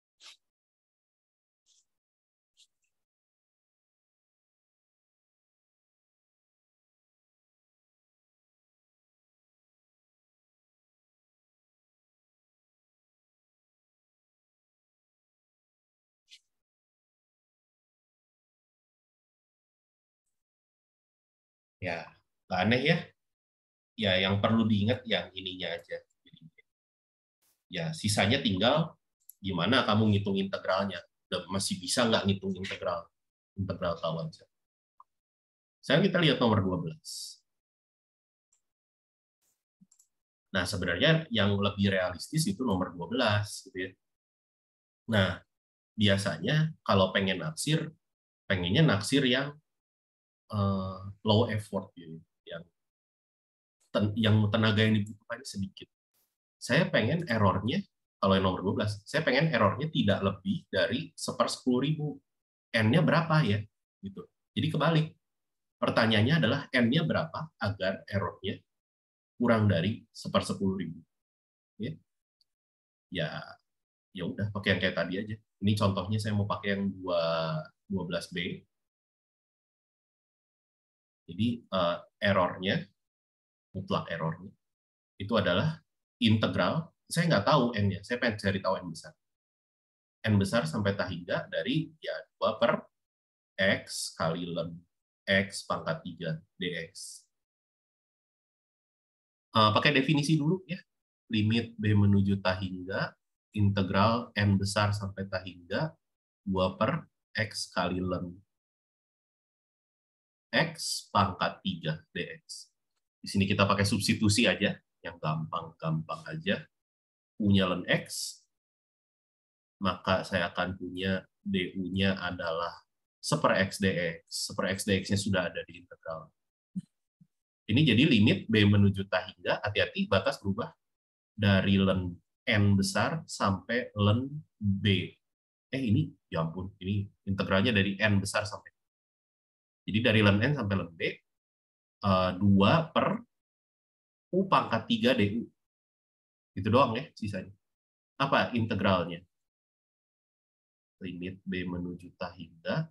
Ya, nggak aneh ya. Ya, yang perlu diingat yang ininya aja. Ya, sisanya tinggal gimana kamu ngitung integralnya. Udah masih bisa nggak ngitung integral? Integral tahu aja. Sekarang kita lihat nomor 12. Nah, sebenarnya yang lebih realistis itu nomor 12. Gitu ya. Nah, biasanya kalau pengen naksir, pengennya naksir yang low effort, gitu. Yang tenaga yang dibutuhkan sedikit. Saya pengen errornya, kalau yang nomor 12, saya pengen errornya tidak lebih dari 1/10.000. N-nya berapa ya? Gitu. Jadi kebalik. Pertanyaannya adalah N-nya berapa agar errornya kurang dari 1/10.000. Ya, ya udah pakai yang kayak tadi aja. Ini contohnya saya mau pakai yang 12B. Jadi errornya, mutlak errornya, itu adalah integral. Saya nggak tahu N-nya, saya pengen cari tahu N besar. N besar sampai tak hingga dari ya 2/X kali ln X pangkat 3 dx. Pakai definisi dulu ya. Limit B menuju tak hingga, integral N besar sampai tak hingga 2/X kali ln X pangkat 3 dx. Di sini kita pakai substitusi aja, yang gampang-gampang aja. U-nya ln X, maka saya akan punya du-nya adalah 1/X dx. 1/X dx-nya sudah ada di integral. Ini jadi limit B menuju tak hingga, hati-hati batas berubah, dari ln N besar sampai ln B. Ini, ya ampun, ini integralnya dari N besar sampai. Jadi dari ln N sampai ln B, 2/U pangkat 3 du. Itu doang ya sisanya. Apa integralnya? Limit B menuju tak hingga,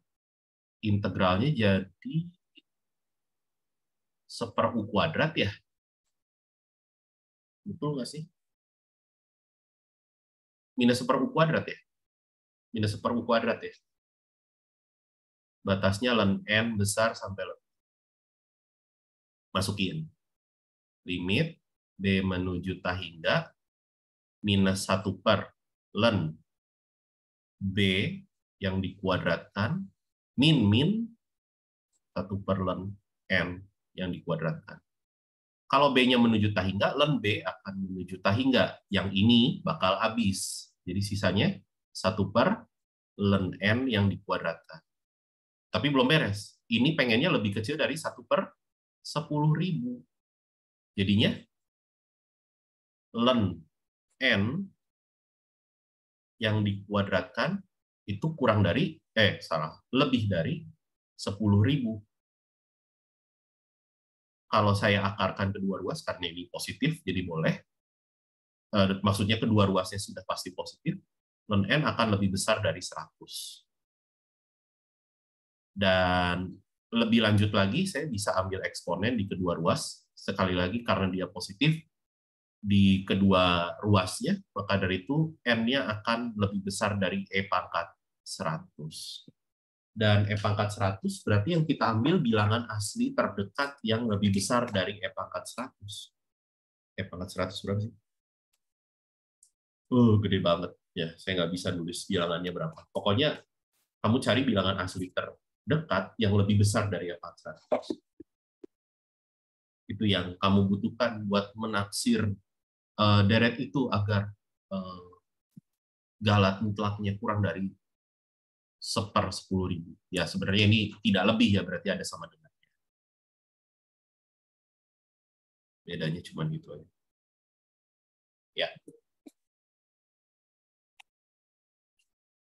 integralnya jadi 1/U² ya? Betul nggak sih? Minus 1/U² ya? Minus 1/U² ya? Batasnya ln N besar sampai ln. Masukin. Limit B menuju tak hingga, minus 1/ln B yang dikuadratkan, min 1/ln N yang dikuadratkan. Kalau B-nya menuju tak hingga, ln B akan menuju tak hingga. Yang ini bakal habis. Jadi sisanya 1/ln N yang dikuadratkan. Tapi belum beres. Ini pengennya lebih kecil dari 1/10.000. Jadinya ln N yang dikuadratkan itu kurang dari, lebih dari 10.000. Kalau saya akarkan kedua ruas, karena ini positif, jadi boleh. Maksudnya kedua ruasnya sudah pasti positif, ln N akan lebih besar dari 100. Dan lebih lanjut lagi, saya bisa ambil eksponen di kedua ruas. Sekali lagi, karena dia positif di kedua ruasnya, maka dari itu N-nya akan lebih besar dari E pangkat 100. Dan E pangkat 100 berarti yang kita ambil bilangan asli terdekat yang lebih besar dari E pangkat 100. E pangkat 100 berapa sih? Gede banget. Ya, saya nggak bisa nulis bilangannya berapa. Pokoknya kamu cari bilangan asli terdekat yang lebih besar dari E pangkat 100. Itu yang kamu butuhkan buat menaksir deret itu agar galat mutlaknya kurang dari 1/10.000. Ya sebenarnya ini tidak lebih ya, berarti ada sama dengannya. Bedanya cuma gitu aja. Ya.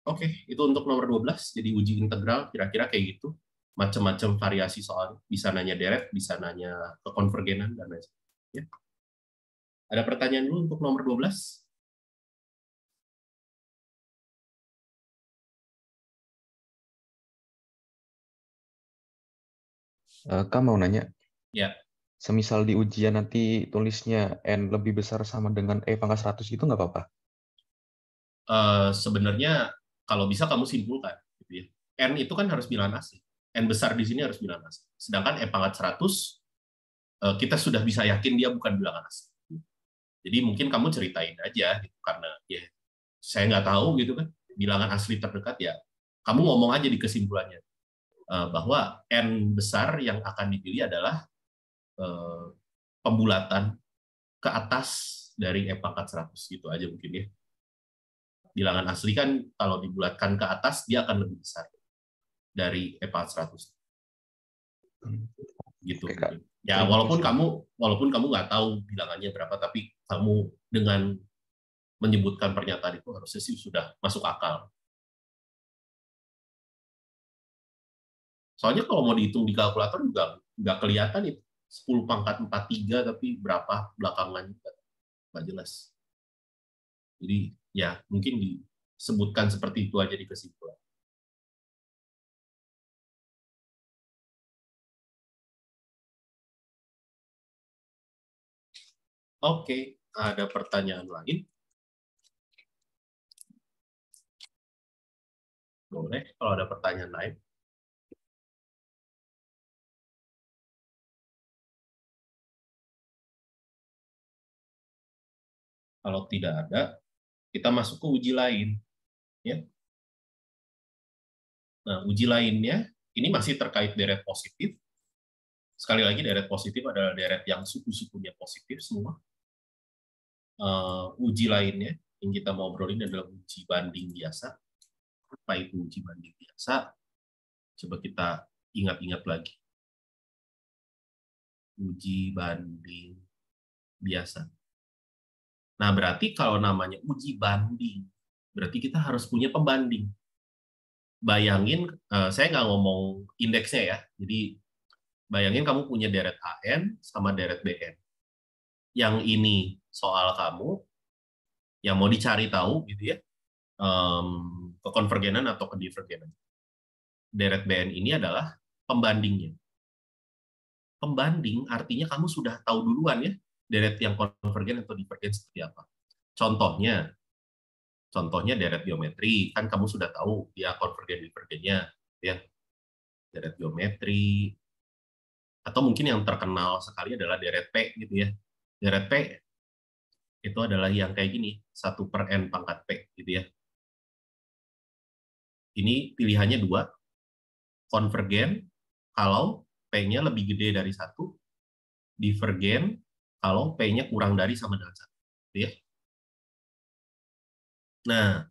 Oke, itu untuk nomor 12. Jadi uji integral kira-kira kayak gitu. Macam-macam variasi soal. Bisa nanya deret, bisa nanya kekonvergenan dan lain sebagainya. Ya. Ada pertanyaan dulu untuk nomor 12? Kak mau nanya. Ya. Semisal di ujian nanti tulisnya N lebih besar sama dengan E pangkat 100 itu nggak apa-apa? Sebenarnya kalau bisa kamu simpulkan. Gitu ya. N itu kan harus bilangan asli. N besar di sini harus bilangan asli. Sedangkan E pangkat 100, kita sudah bisa yakin dia bukan bilangan asli. Jadi mungkin kamu ceritain aja, gitu, karena ya saya nggak tahu gitu kan, bilangan asli terdekat ya. Kamu ngomong aja di kesimpulannya bahwa N besar yang akan dipilih adalah pembulatan ke atas dari E pangkat 100 gitu aja mungkin ya. Bilangan asli kan kalau dibulatkan ke atas dia akan lebih besar dari E pangkat 100. Gitu. Oke, ya walaupun kamu nggak tahu bilangannya berapa, tapi kamu dengan menyebutkan pernyataan itu harusnya sih sudah masuk akal. Soalnya kalau mau dihitung di kalkulator juga nggak kelihatan itu 10 pangkat 43 tapi berapa belakangan nggak jelas. Jadi ya mungkin disebutkan seperti itu aja di kesimpulan. Oke, ada pertanyaan lain? Boleh, kalau ada pertanyaan lain. Kalau tidak ada, kita masuk ke uji lain. Ya. Nah, uji lainnya, ini masih terkait deret positif. Sekali lagi, deret positif adalah deret yang suku-sukunya positif semua. Uji lainnya, yang kita mau obrolin adalah uji banding biasa. Apa itu uji banding biasa? Coba kita ingat-ingat lagi. Uji banding biasa. Nah, berarti kalau namanya uji banding, berarti kita harus punya pembanding. Bayangin, saya nggak ngomong indeksnya ya, jadi bayangin kamu punya deret AN sama deret BN. Yang ini soal kamu, yang mau dicari tahu gitu ya, kekonvergenan atau kedivergenan. Deret BN ini adalah pembandingnya. Pembanding artinya kamu sudah tahu duluan ya, deret yang konvergen atau divergen seperti apa. Contohnya deret geometri, kan kamu sudah tahu dia konvergen divergennya, ya. Deret geometri, atau mungkin yang terkenal sekali adalah deret P gitu ya. Deret P itu adalah yang kayak gini, 1/n pangkat P gitu ya. Ini pilihannya 2, konvergen kalau P-nya lebih gede dari 1, divergen kalau P-nya kurang dari sama dengan 1. Gitu ya. Nah,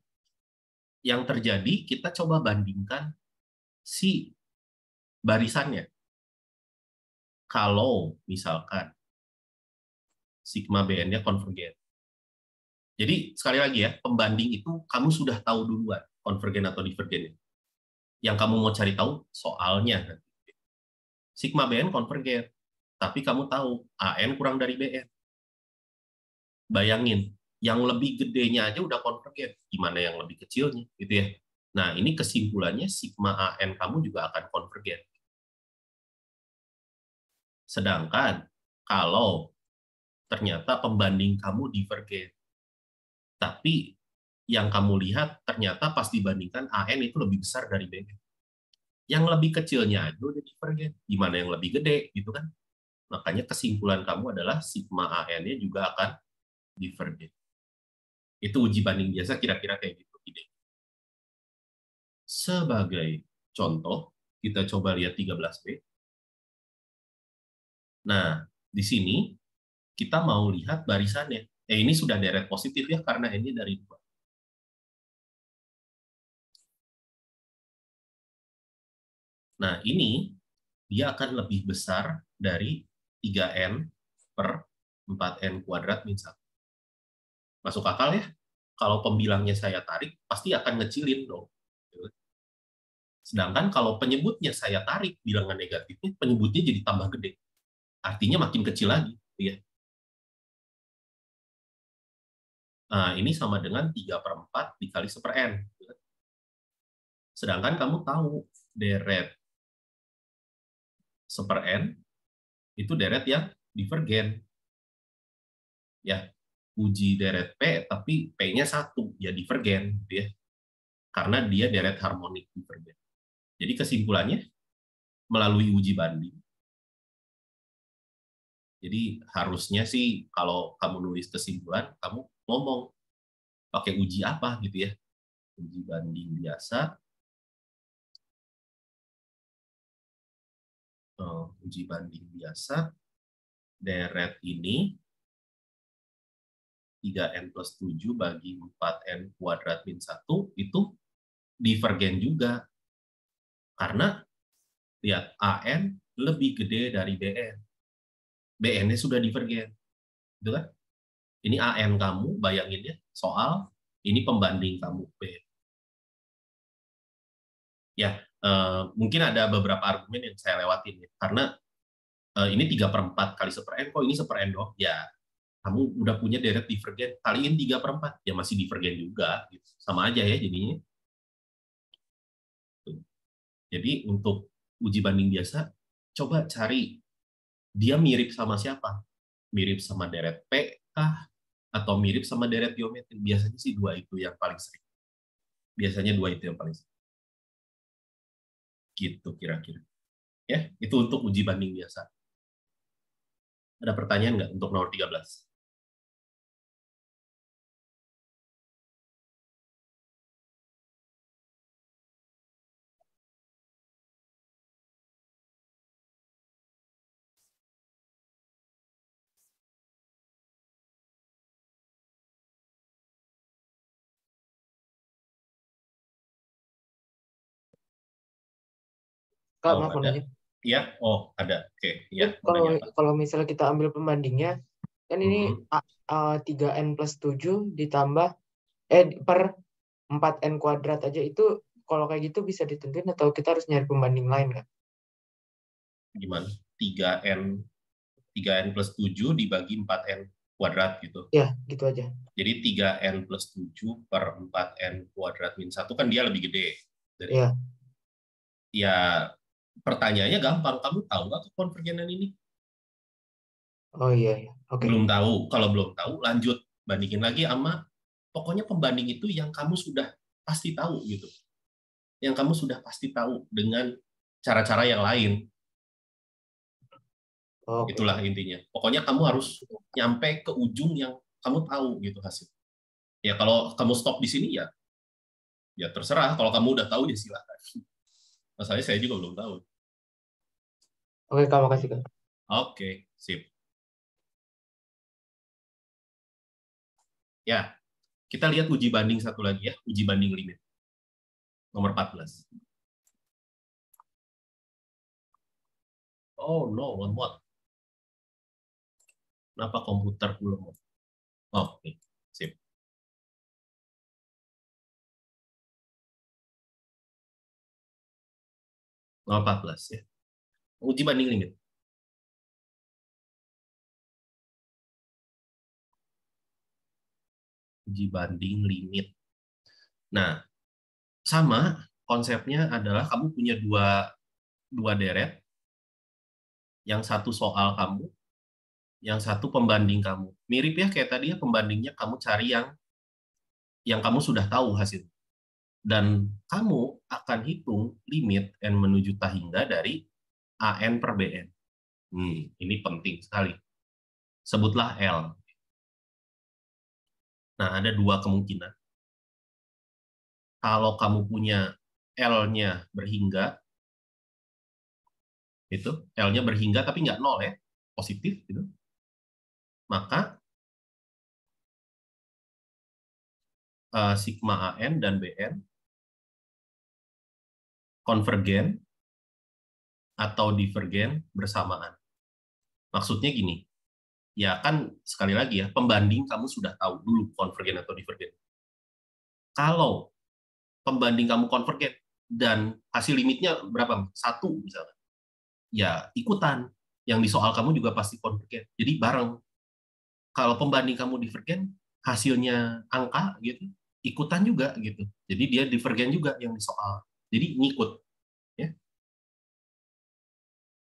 yang terjadi kita coba bandingkan si barisannya. Kalau misalkan sigma BN-nya konvergen. Jadi sekali lagi ya, pembanding itu kamu sudah tahu duluan konvergen atau divergen. Yang kamu mau cari tahu soalnya. Sigma BN konvergen, tapi kamu tahu AN kurang dari BN. Bayangin, yang lebih gedenya aja udah konvergen, gimana yang lebih kecilnya gitu ya. Nah, ini kesimpulannya sigma AN kamu juga akan konvergen. Sedangkan kalau ternyata pembanding kamu divergen, tapi yang kamu lihat ternyata pas dibandingkan AN itu lebih besar dari BN. Yang lebih kecilnya aja udah divergen, gimana yang lebih gede gitu kan. Makanya kesimpulan kamu adalah sigma AN-nya juga akan divergen. Itu uji banding biasa kira-kira kayak gitu ide. Sebagai contoh, kita coba lihat 13B. Nah, di sini kita mau lihat barisannya. Ini sudah deret positif ya, karena N-nya dari 2. Nah, ini dia akan lebih besar dari 3N per 4N kuadrat min 1. Masuk akal ya? Kalau pembilangnya saya tarik, pasti akan ngecilin dong. Sedangkan kalau penyebutnya saya tarik, bilangan negatifnya, penyebutnya jadi tambah gede. Artinya makin kecil lagi. Ya. Nah, ini sama dengan 3/4 dikali 1/n. Sedangkan kamu tahu deret 1/n itu deret yang divergen. Ya, uji deret P, tapi P-nya 1, ya divergen. Gitu ya. Karena dia deret harmonik divergen. Jadi kesimpulannya, melalui uji banding, jadi harusnya sih kalau kamu nulis kesimpulan, kamu ngomong pakai uji apa gitu ya. Uji banding biasa. Uji banding biasa. Deret ini 3N plus 7 bagi 4N kuadrat min 1 itu divergen juga. Karena lihat AN lebih gede dari BN. BN-nya sudah divergen. Gitu kan? Ini AN kamu, bayangin ya, soal ini pembanding kamu B. Ya, mungkin ada beberapa argumen yang saya lewatin ya. Karena ini 3/4 kali 1/n, kok ini 1/n dong? Ya, kamu udah punya deret divergen, kaliin 3/4, ya masih divergen juga. Gitu. Sama aja ya jadinya. Jadi untuk uji banding biasa, coba cari dia mirip sama siapa? Mirip sama deret P kah? Atau mirip sama deret geometri? Biasanya sih 2 itu yang paling sering. Biasanya 2 itu yang paling sering. Gitu kira-kira. Ya, itu untuk uji banding biasa. Ada pertanyaan nggak untuk nomor 13? Kak, maaf nanya. Iya, ada. Oke, ya. Kalau misalnya kita ambil pembandingnya, kan ini 3N plus 7 ditambah per 4N kuadrat aja, itu kalau kayak gitu bisa ditentuin atau kita harus nyari pembanding lain kan? Gimana? 3N plus 7 dibagi 4N kuadrat gitu. Ya, gitu aja. Jadi 3N plus 7 per 4N kuadrat min 1 kan dia lebih gede. Iya. Ya, pertanyaannya gampang. Kamu tahu nggak konvergenan ini? Oh iya. Oke. Belum tahu. Kalau belum tahu, lanjut. Bandingin lagi sama, pokoknya pembanding itu yang kamu sudah pasti tahu gitu. Yang kamu sudah pasti tahu dengan cara-cara yang lain. Okay. Itulah intinya. Pokoknya kamu harus nyampe ke ujung yang kamu tahu gitu hasil. Ya kalau kamu stop di sini ya terserah. Kalau kamu udah tahu ya silakan. Masalahnya saya juga belum tahu. Oke, Kak, makasih, Kak. Oke, sip. Ya, kita lihat uji banding satu lagi ya, uji banding limit. Nomor 14. Oh no, lemot. Kenapa komputerku lemot? Oke, sip. Nomor 14 ya. Uji banding limit. Uji banding limit. Nah, sama konsepnya adalah kamu punya dua deret. Yang satu soal kamu, yang satu pembanding kamu. Mirip ya kayak tadi ya, pembandingnya kamu cari yang kamu sudah tahu hasil. Dan kamu akan hitung limit N menuju hingga dari AN per BN. Ini penting sekali. Sebutlah L. Nah, ada dua kemungkinan. Kalau kamu punya L-nya berhingga, itu L-nya berhingga tapi nggak nol ya, positif gitu, maka sigma AN dan BN konvergen atau divergen bersamaan. Maksudnya gini, ya kan sekali lagi ya, pembanding kamu sudah tahu dulu konvergen atau divergen. Kalau pembanding kamu konvergen dan hasil limitnya berapa? 1 misalnya. Ya ikutan. Yang di soal kamu juga pasti konvergen. Jadi bareng. Kalau pembanding kamu divergen, hasilnya angka gitu, ikutan juga gitu. Jadi dia divergen juga yang di soal. Jadi ngikut. Ya.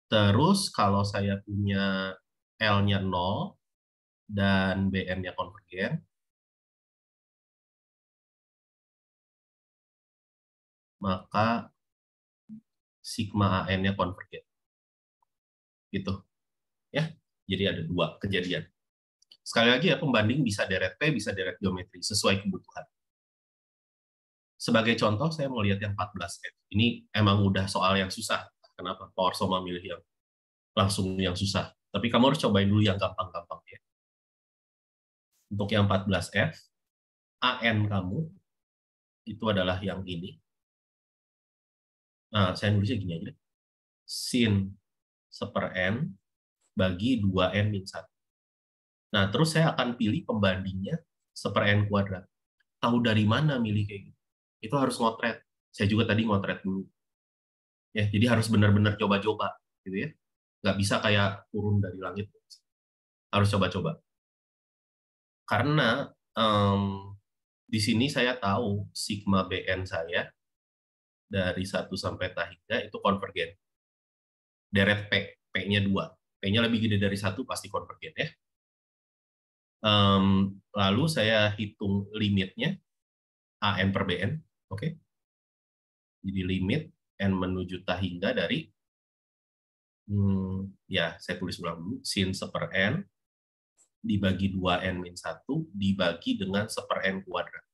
Terus kalau saya punya L-nya 0 dan BN-nya konvergen, maka sigma AN-nya konvergen. Gitu. Ya. Jadi ada 2 kejadian. Sekali lagi ya, pembanding bisa deret P, bisa deret geometri, sesuai kebutuhan. Sebagai contoh, saya mau lihat yang 14F. Ini emang udah soal yang susah. Kenapa? Power Soma milih yang langsung yang susah. Tapi kamu harus cobain dulu yang gampang-gampang ya. Untuk yang 14F, AN kamu itu adalah yang ini. Nah, saya nulisnya gini aja. Sin 1/n bagi 2n min 1. Nah, terus saya akan pilih pembandingnya 1/n kuadrat. Tahu dari mana milih kayak gitu? Itu harus ngotret. Saya juga tadi ngotret dulu. Ya, jadi harus benar-benar coba-coba gitu ya. Nggak bisa kayak turun dari langit. Harus coba-coba. Karena di sini saya tahu sigma BN saya dari 1 sampai tahingga itu konvergen. Deret P, P-nya 2. P-nya lebih gede dari 1, pasti konvergen ya. Lalu saya hitung limitnya, AN per BN. Oke. Jadi limit N menuju tahingga dari, ya saya tulis ulang dulu, sin 1/n dibagi 2n min 1 dibagi dengan 1/n kuadrat.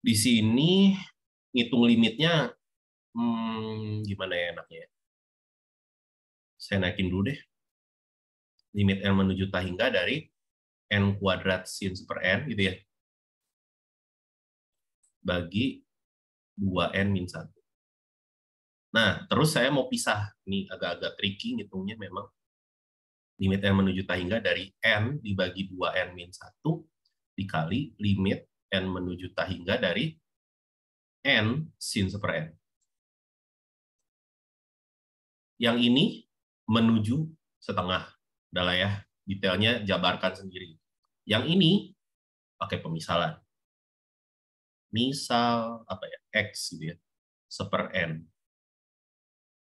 Di sini ngitung limitnya gimana ya enaknya ya? Saya naikin dulu deh. Limit n menuju tahingga dari n kuadrat sin 1/n gitu ya. Bagi 2n min 1. Nah, terus saya mau pisah. Ini agak-agak tricky ngitungnya memang. Limit n menuju tahingga dari n dibagi 2n min 1 dikali limit n menuju tahingga dari n sin 1/n. Yang ini menuju setengah. Udah lah ya, detailnya jabarkan sendiri. Yang ini pakai pemisalan. Misal apa ya, X gitu ya, 1/n.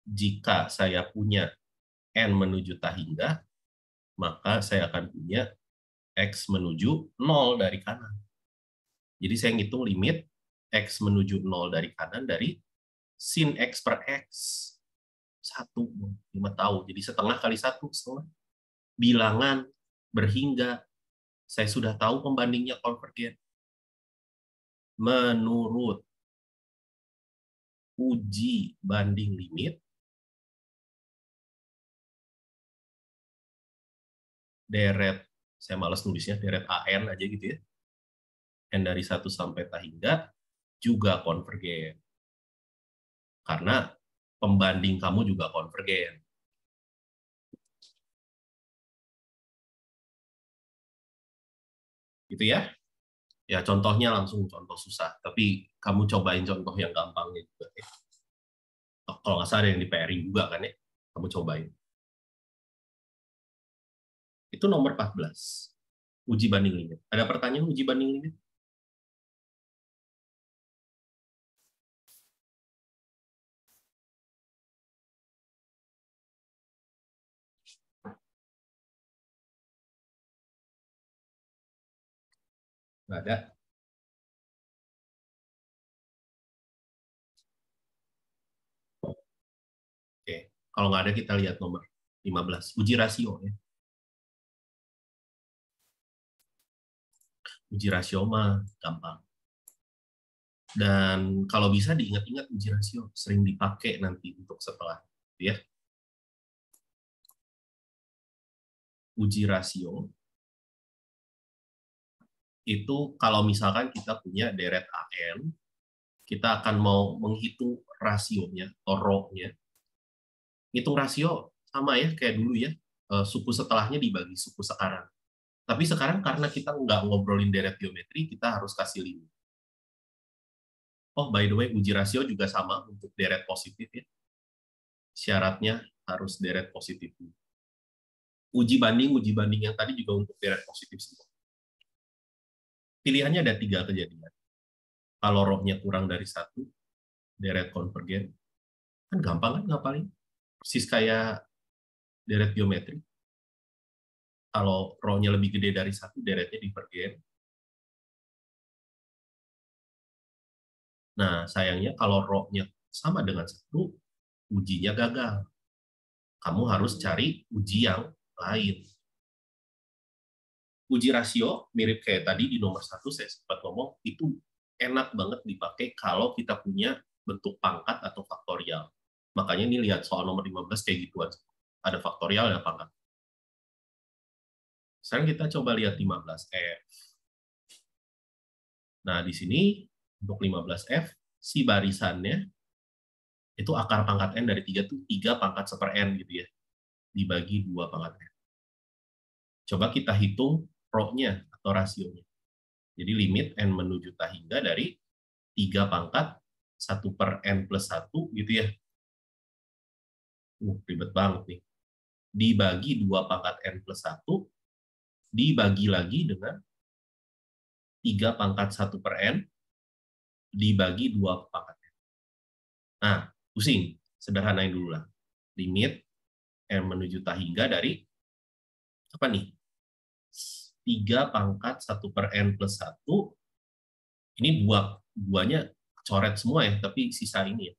Jika saya punya n menuju tahingga, maka saya akan punya X menuju 0 dari kanan. Jadi saya ngitung limit X menuju 0 dari kanan dari sin X per X. 1, 5 tahu. Jadi setengah kali 1, setengah. Bilangan, berhingga. Saya sudah tahu pembandingnya konvergen. Menurut uji banding limit, deret, saya malas nulisnya, deret AN aja gitu ya. N dari 1 sampai tahingga juga konvergen. Karena pembanding kamu juga konvergen. Gitu ya. Ya contohnya langsung contoh susah, tapi kamu cobain contoh yang gampangnya juga ya. Kalau nggak salah ada yang di PRI juga kan ya, kamu cobain. Itu nomor 14. Uji banding limit. Ada pertanyaan uji banding limit? Nggak ada. Oke. Kalau nggak ada, kita lihat nomor 15. Uji rasio ya. Uji rasio mah gampang. Dan kalau bisa diingat-ingat uji rasio, sering dipakai nanti untuk setelah ya. Uji rasio itu kalau misalkan kita punya deret AN, kita akan mau menghitung rasionya atau rho-nya. Hitung rasio sama ya kayak dulu ya, suku setelahnya dibagi suku sekarang. Tapi sekarang karena kita nggak ngobrolin deret geometri, kita harus kasih limit. Oh, by the way, uji rasio juga sama untuk deret positif ya. Syaratnya harus deret positif. Uji banding yang tadi juga untuk deret positif semua. Pilihannya ada 3 kejadian. Kalau rho-nya kurang dari 1, deret konvergen. Kan gampang kan ngapalin? Persis kayak deret geometri. Kalau rho-nya lebih gede dari 1, deretnya divergen. Nah, sayangnya kalau rho-nya sama dengan 1, ujinya gagal. Kamu harus cari uji yang lain. Uji rasio mirip kayak tadi di nomor 1 saya sempat ngomong, itu enak banget dipakai kalau kita punya bentuk pangkat atau faktorial. Makanya ini lihat soal nomor 15 kayak gituan. Ada faktorial, ada pangkat. Sekarang kita coba lihat 15F. Nah, di sini untuk 15F, si barisannya itu akar pangkat N dari 3 tuh 3 pangkat 1/N gitu ya. Dibagi 2 pangkat N. Coba kita hitung rho-nya atau rasionya. Jadi limit N menuju tak hingga dari 3 pangkat 1/N plus 1 gitu ya. Ribet banget nih. Dibagi 2 pangkat N plus 1, dibagi lagi dengan 3 pangkat 1/N, dibagi 2 pangkat N. Nah, pusing. Sederhanain dulu lah. Limit N menuju tak hingga dari apa nih? 3 pangkat 1/N plus 1, ini 2-nya coret semua ya, tapi sisa ini ya.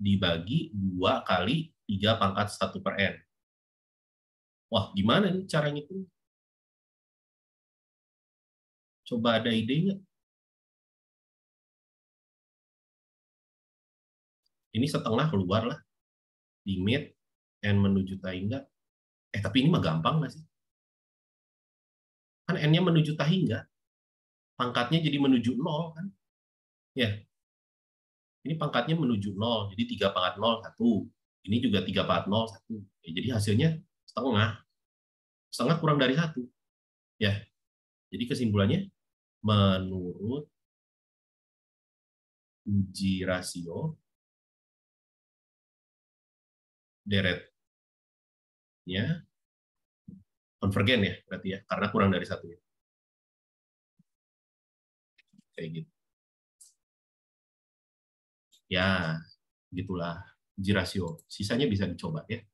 Dibagi 2 kali 3 pangkat 1/N. Wah, gimana nih cara ngitung? Coba ada ide nggak? Ini setengah keluar lah. Limit N menuju tak hingga. Tapi ini mah gampang nggak sih? Kan N-nya menuju tak hingga. Pangkatnya jadi menuju 0 kan? Ya. Ini pangkatnya menuju 0. Jadi 3 pangkat 0, 1. Ini juga 3 pangkat 0, 1. Ya, jadi hasilnya setengah. Setengah kurang dari 1. Ya. Jadi kesimpulannya, menurut uji rasio, deretnya konvergen ya, berarti ya, karena kurang dari 1 ya. Kayak gitu. Ya, gitulah uji rasio. Sisanya bisa dicoba ya.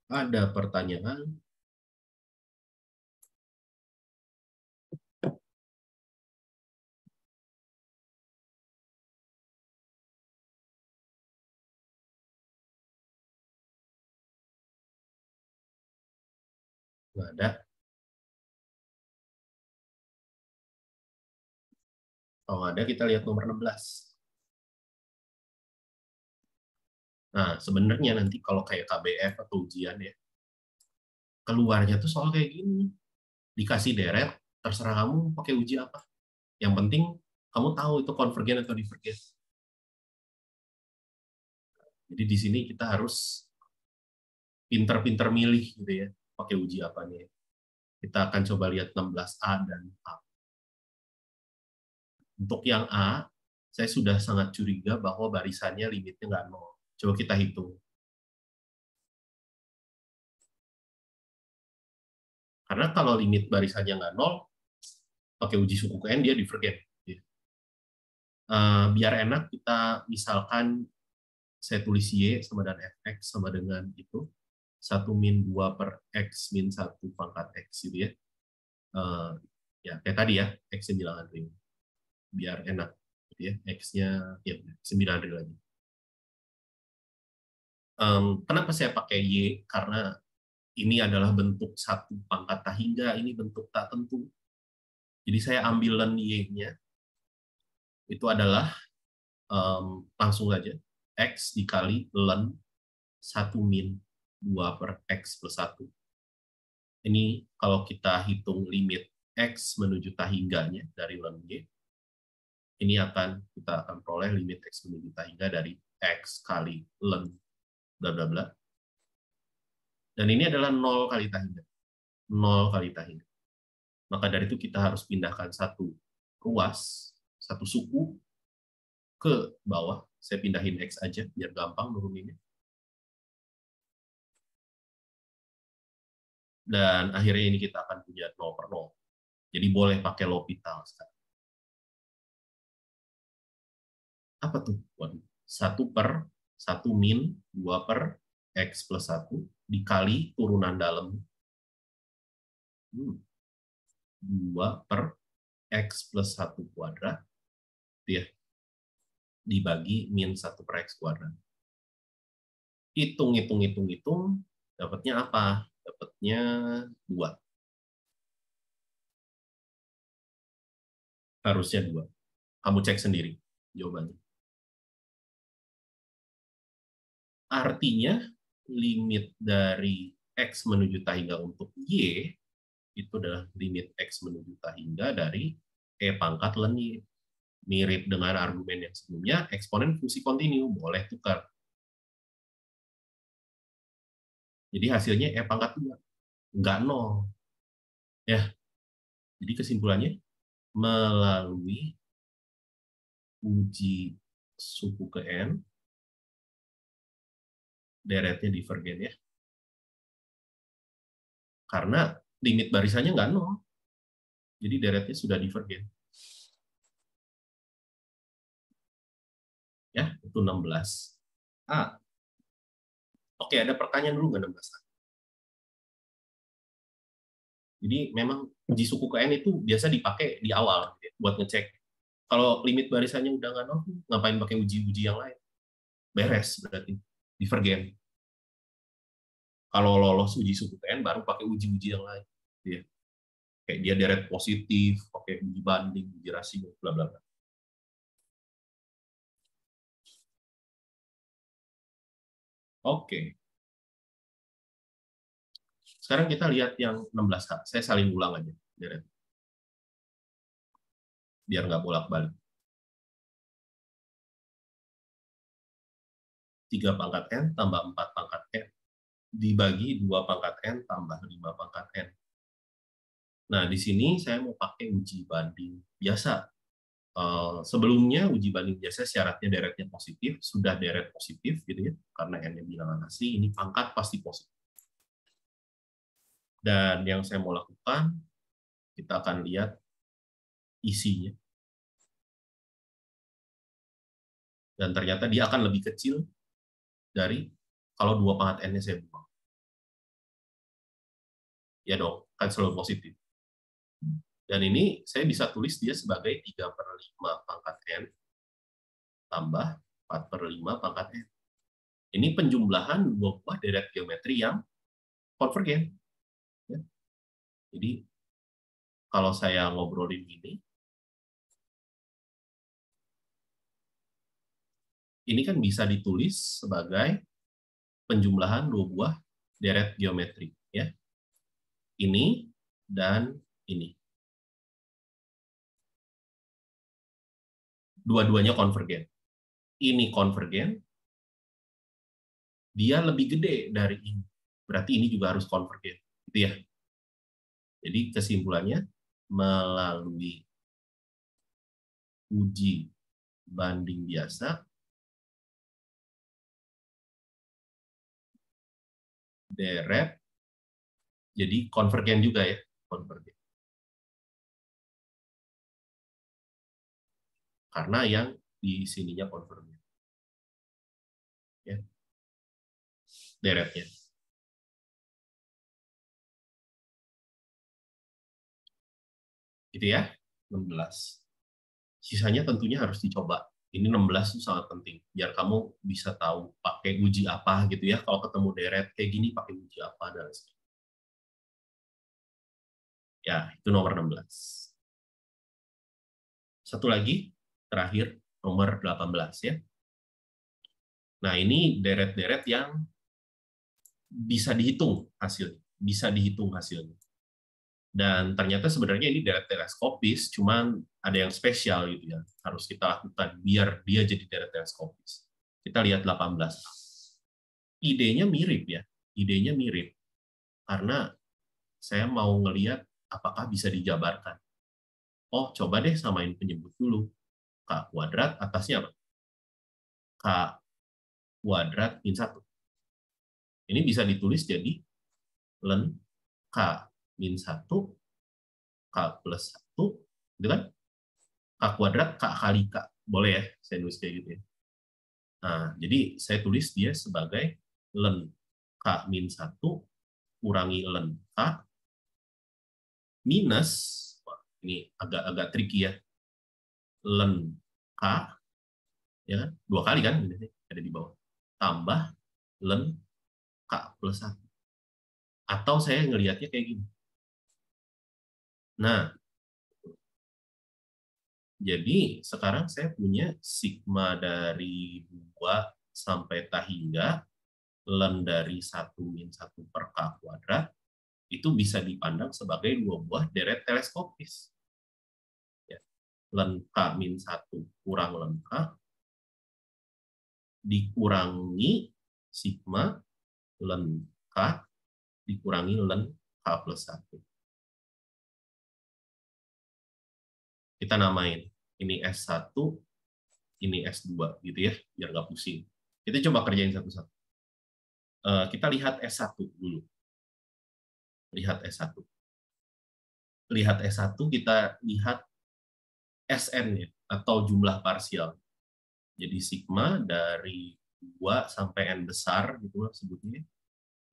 Ada pertanyaan? Nggak ada. Kalau nggak ada, kita lihat nomor 16. Nah, sebenarnya nanti kalau kayak KBF atau ujian ya, keluarnya tuh soal kayak gini. Dikasih deret, terserah kamu pakai uji apa. Yang penting kamu tahu itu konvergen atau divergen. Jadi di sini kita harus pinter-pinter milih gitu ya, pakai uji apa nih. Kita akan coba lihat 16A dan A. Untuk yang A, saya sudah sangat curiga bahwa barisannya limitnya nggak 0. Coba kita hitung. Karena kalau limit barisannya nggak 0, pakai uji suku ke N, dia divergen. Biar enak, kita misalkan saya tulis Y sama dengan Fx sama dengan itu 1 min 2 per X min 1 pangkat X gitu ya. Ya kayak tadi ya, X-nya bilangan ring. Biar enak gitu ya, X-nya ya 9 ring lagi. Kenapa saya pakai Y? Karena ini adalah bentuk 1 pangkat tak hingga, ini bentuk tak tentu. Jadi saya ambil len Y-nya, itu adalah langsung saja X dikali len 1 min 2 per X plus 1. Ini kalau kita hitung limit X menuju tahingganya dari len Y, ini kita akan peroleh limit X menuju tahingga dari X kali len bla bla bla. Dan ini adalah 0 kali tahingga. 0 kali tahingga. Maka dari itu kita harus pindahkan satu ruas, satu suku ke bawah. Saya pindahin X aja biar gampang nuruninnya. Dan akhirnya ini kita akan punya 0 per 0. Jadi boleh pakai L'Hopital sekarang. Apa tuh? 1 per 1 min 2 per X plus 1 dikali turunan dalam 2 per X plus 1 kuadrat ya, dibagi min 1 per X kuadrat. Hitung, dapatnya apa? Dapatnya 2. Harusnya 2. Kamu cek sendiri jawabannya. Artinya, limit dari X menuju tahingga untuk Y itu adalah limit X menuju tahingga dari E pangkat len Y. Mirip dengan argumen yang sebelumnya, eksponen fungsi kontinu, boleh tukar. Jadi hasilnya E pangkat 2, nggak 0. Ya. Jadi kesimpulannya, melalui uji suku ke N, deretnya divergen ya. Karena limit barisannya nggak 0. Jadi deretnya sudah divergen. Ya, itu 16A. Oke, ada pertanyaan dulu nggak 16A? Jadi memang uji suku ke N itu biasa dipakai di awal gitu ya, buat ngecek. Kalau limit barisannya udah nggak 0, ngapain pakai uji-uji yang lain? Beres berarti, divergen. Kalau lolos uji suku ke N, baru pakai uji-uji yang lain. Ya. Kayak dia deret positif, pakai uji banding, uji rasio, bla bla bla. Oke. Sekarang kita lihat yang 16K. Saya salin ulang aja, deret. Biar nggak bolak-balik. 3 pangkat N tambah 4 pangkat N dibagi 2 pangkat N tambah 5 pangkat N. Nah, di sini saya mau pakai uji banding biasa. Sebelumnya uji banding biasa syaratnya deretnya positif, sudah deret positif gitu ya, karena N-nya bilangan asli, ini pangkat pasti positif. Dan yang saya mau lakukan, kita akan lihat isinya. Dan ternyata dia akan lebih kecil dari kalau 2 pangkat N-nya saya buang. Ya dong, kan selalu positif. Dan ini saya bisa tulis dia sebagai 3/5 pangkat N tambah 4/5 pangkat N. Ini penjumlahan 2 buah deret geometri yang konvergen. Ya. Jadi, kalau saya ngobrolin ini kan bisa ditulis sebagai penjumlahan 2 buah deret geometri. Ya. Ini dan ini. Dua-duanya konvergen. Ini konvergen, dia lebih gede dari ini. Berarti ini juga harus konvergen. Gitu ya. Jadi kesimpulannya, melalui uji banding biasa, deret, jadi konvergen juga ya, konvergen. Karena yang di sininya konvergen. Ya. Deretnya. Gitu ya, 16. Sisanya tentunya harus dicoba. Ini 16 itu sangat penting, biar kamu bisa tahu pakai uji apa gitu ya. Kalau ketemu deret kayak gini, pakai uji apa, dan sebagainya. Ya, itu nomor 16. Satu lagi, terakhir, nomor 18 ya. Nah, ini deret-deret yang bisa dihitung hasilnya. bisa dihitung hasilnya. Dan ternyata sebenarnya ini deret teleskopis, cuman ada yang spesial gitu ya, harus kita lakukan biar dia jadi deret teleskopis. Kita lihat 18. Idenya mirip ya, idenya mirip. Karena saya mau ngelihat apakah bisa dijabarkan. Oh, coba deh samain penyebut dulu. K kuadrat, atasnya apa? K kuadrat min 1. Ini bisa ditulis jadi len K min 1, K plus 1, gitu kan? K kuadrat, K kali K. Boleh ya, saya tulis kayak gitu ya. Nah, jadi saya tulis dia sebagai len K min 1 kurangi len K minus, wah, ini agak tricky ya, len K, ya kan? 2 kali kan, ada di bawah, tambah len K plus 1. Atau saya ngelihatnya kayak gini. Nah, jadi sekarang saya punya sigma dari 2 sampai T hingga len dari 1 min 1 per K kuadrat, itu bisa dipandang sebagai 2 buah deret teleskopis. Ya. Len K min 1 kurang len K dikurangi sigma len K dikurangi len K plus 1. Kita namain. Ini S1, ini S2, gitu ya, biar nggak pusing. Kita coba kerjain satu-satu. Kita lihat S1 dulu. Lihat S1. Lihat S1, kita lihat SN-nya, atau jumlah parsial. Jadi sigma dari 2 sampai N besar, gitu lah sebutnya,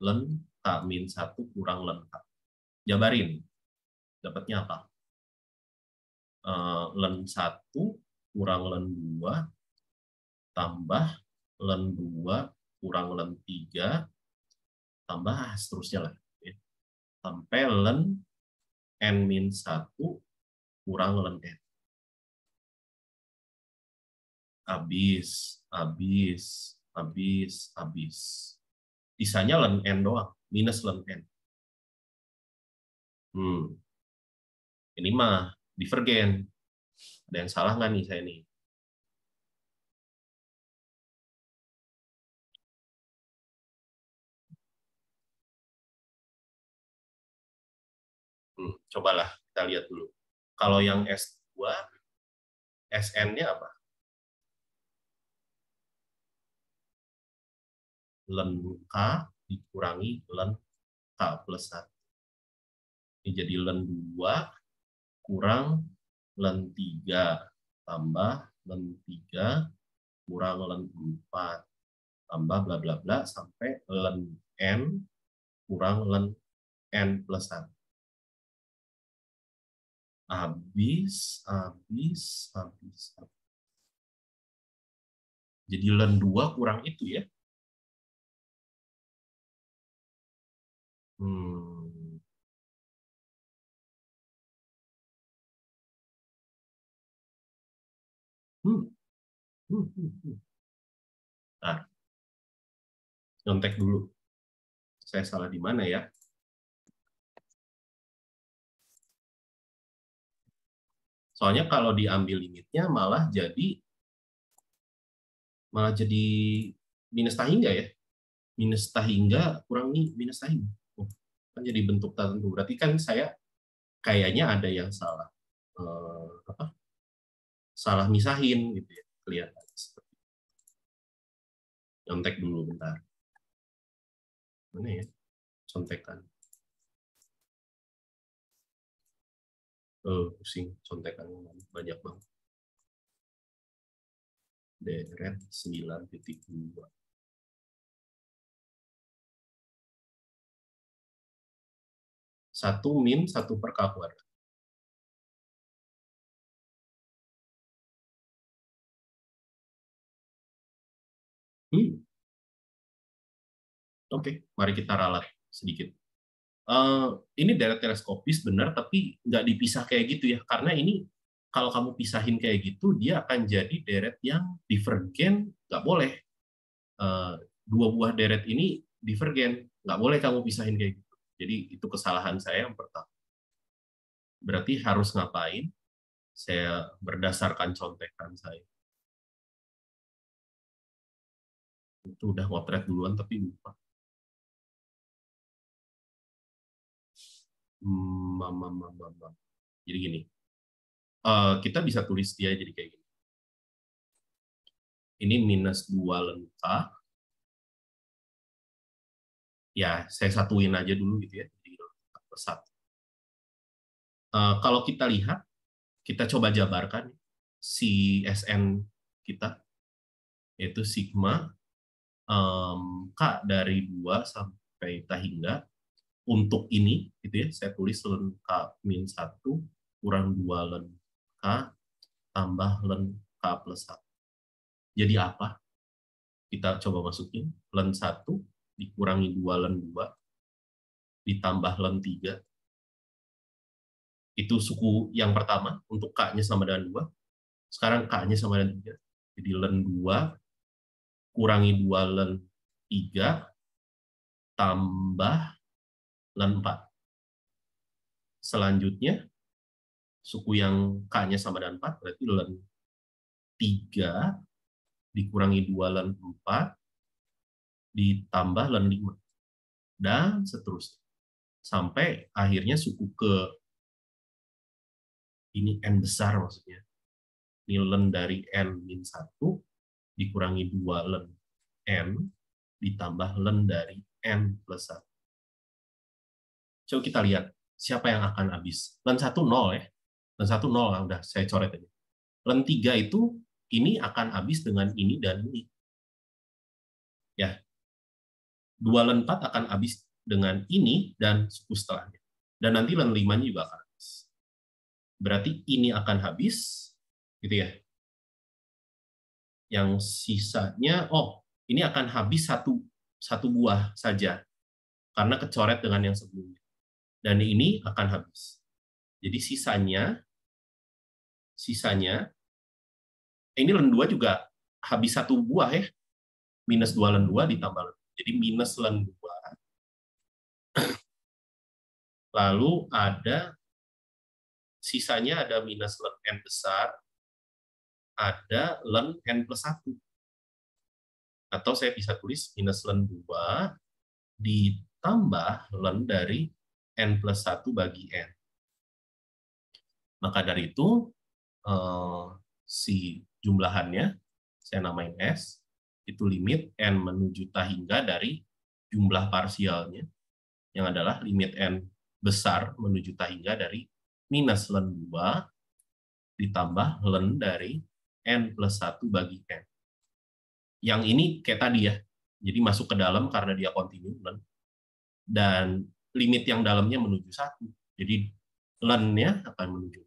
len K min 1 kurang len K. Jabarin. Dapatnya apa? Len 1 kurang len 2 tambah len 2 kurang len 3 tambah seterusnya lah ya. Sampai len N min 1 kurang len N. Habis. Sisanya len N doang, minus len N. Ini mah divergen. Ada yang salah nggak nih saya nih? Cobalah kita lihat dulu. Kalau yang S2, SN-nya apa? Len K dikurangi len K plus 1. Ini jadi len 2 kurang len 3 tambah len 3 kurang len 4 tambah bla bla bla sampai len N kurang len N plus 1. Habis. Jadi len 2 kurang itu ya. Nah, nyontek dulu. Saya salah di mana ya? Soalnya kalau diambil limitnya malah jadi minus tahingga ya. Minus tahingga kurang minus tahingga. Kan jadi bentuk tertentu. Berarti kan saya kayaknya ada yang salah. Salah misahin gitu ya. Kelihatan seperti itu. Nyontek dulu bentar. Mana ya? Contekan. Pusing. Contekannya banyak banget. Deret 9.2. 1 min 1 per K kuadrat. Oke, mari kita ralat sedikit. Ini deret teleskopis benar, tapi nggak dipisah kayak gitu ya. Karena ini kalau kamu pisahin kayak gitu, dia akan jadi deret yang divergen, nggak boleh. 2 buah deret ini divergen, nggak boleh kamu pisahin kayak gitu. Jadi itu kesalahan saya yang pertama. Berarti harus ngapain? Saya berdasarkan contekan saya. Itu udah motret duluan tapi lupa. Jadi gini, kita bisa tulis dia jadi kayak gini. Ini minus 2 len K. Ya, saya satuin aja dulu gitu ya. Jadi plus 1. Kalau kita lihat, kita coba jabarkan si SN kita, yaitu sigma K dari 2 sampai K hingga. Untuk ini, gitu ya, saya tulis len K min 1 kurang 2 len K tambah len K plus 1. Jadi apa? Kita coba masukin len 1 dikurangi 2 len 2 ditambah len 3. Itu suku yang pertama, untuk K-nya sama dengan 2. Sekarang K-nya sama dengan 3. Jadi len 2 kurangi 2 len 3 tambah len 4. Selanjutnya, suku yang K-nya sama dengan 4, berarti len 3 dikurangi 2 len 4 ditambah len 5. Dan seterusnya. Sampai akhirnya suku ke ini N besar maksudnya. Ini len dari N min 1 dikurangi 2 len N ditambah len dari N plus 1. Coba kita lihat siapa yang akan habis. Len 1 0 ya. Len 1 0 udah saya coret aja. Len 3 itu ini akan habis dengan ini dan ini. Ya. 2 len 4 akan habis dengan ini dan suku setelahnya. Dan nanti len 5-nya juga akan habis. Berarti ini akan habis gitu ya. Yang sisanya ini akan habis satu buah saja karena kecoret dengan yang sebelumnya. Dan ini akan habis. Jadi sisanya ini len 2 juga habis 1 buah ya. Minus 2 len 2 ditambah len 2. Jadi minus len 2. Lalu sisanya ada minus len N besar, ada len N plus 1. Atau saya bisa tulis minus len 2 ditambah len dari N plus 1 bagi N. Maka dari itu, si jumlahannya, saya namain S, itu limit N menuju T hingga dari jumlah parsialnya, yang adalah limit N besar menuju T hingga dari minus len 2 ditambah len dari N plus 1 bagi N. Yang ini kayak tadi ya, jadi masuk ke dalam karena dia kontinu len, dan limit yang dalamnya menuju 1. Jadi len-nya akan menuju.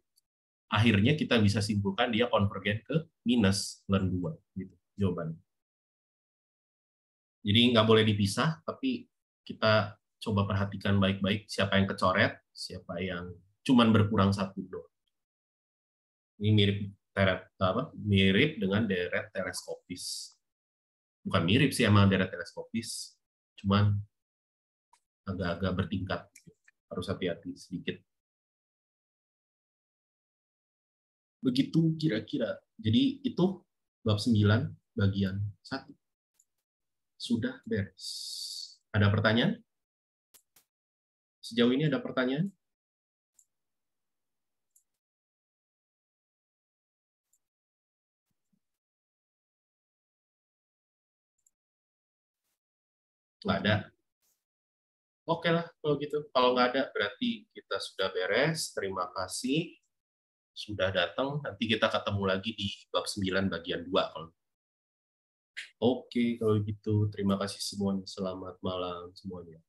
Akhirnya kita bisa simpulkan dia konvergen ke minus len 2. Gitu, jawabannya. Jadi nggak boleh dipisah, tapi kita coba perhatikan baik-baik siapa yang kecoret, siapa yang cuman berkurang 1 doang. Ini mirip dengan deret teleskopis. Bukan mirip sih sama deret teleskopis, cuman agak-agak bertingkat. Harus hati-hati sedikit. Begitu kira-kira. Jadi itu bab 9 bagian 1. Sudah beres. Ada pertanyaan? Sejauh ini ada pertanyaan? Nggak ada. Oke lah kalau gitu. Kalau nggak ada berarti kita sudah beres. Terima kasih sudah datang. Nanti kita ketemu lagi di bab 9 bagian 2. Oke kalau gitu. Terima kasih semuanya. Selamat malam semuanya.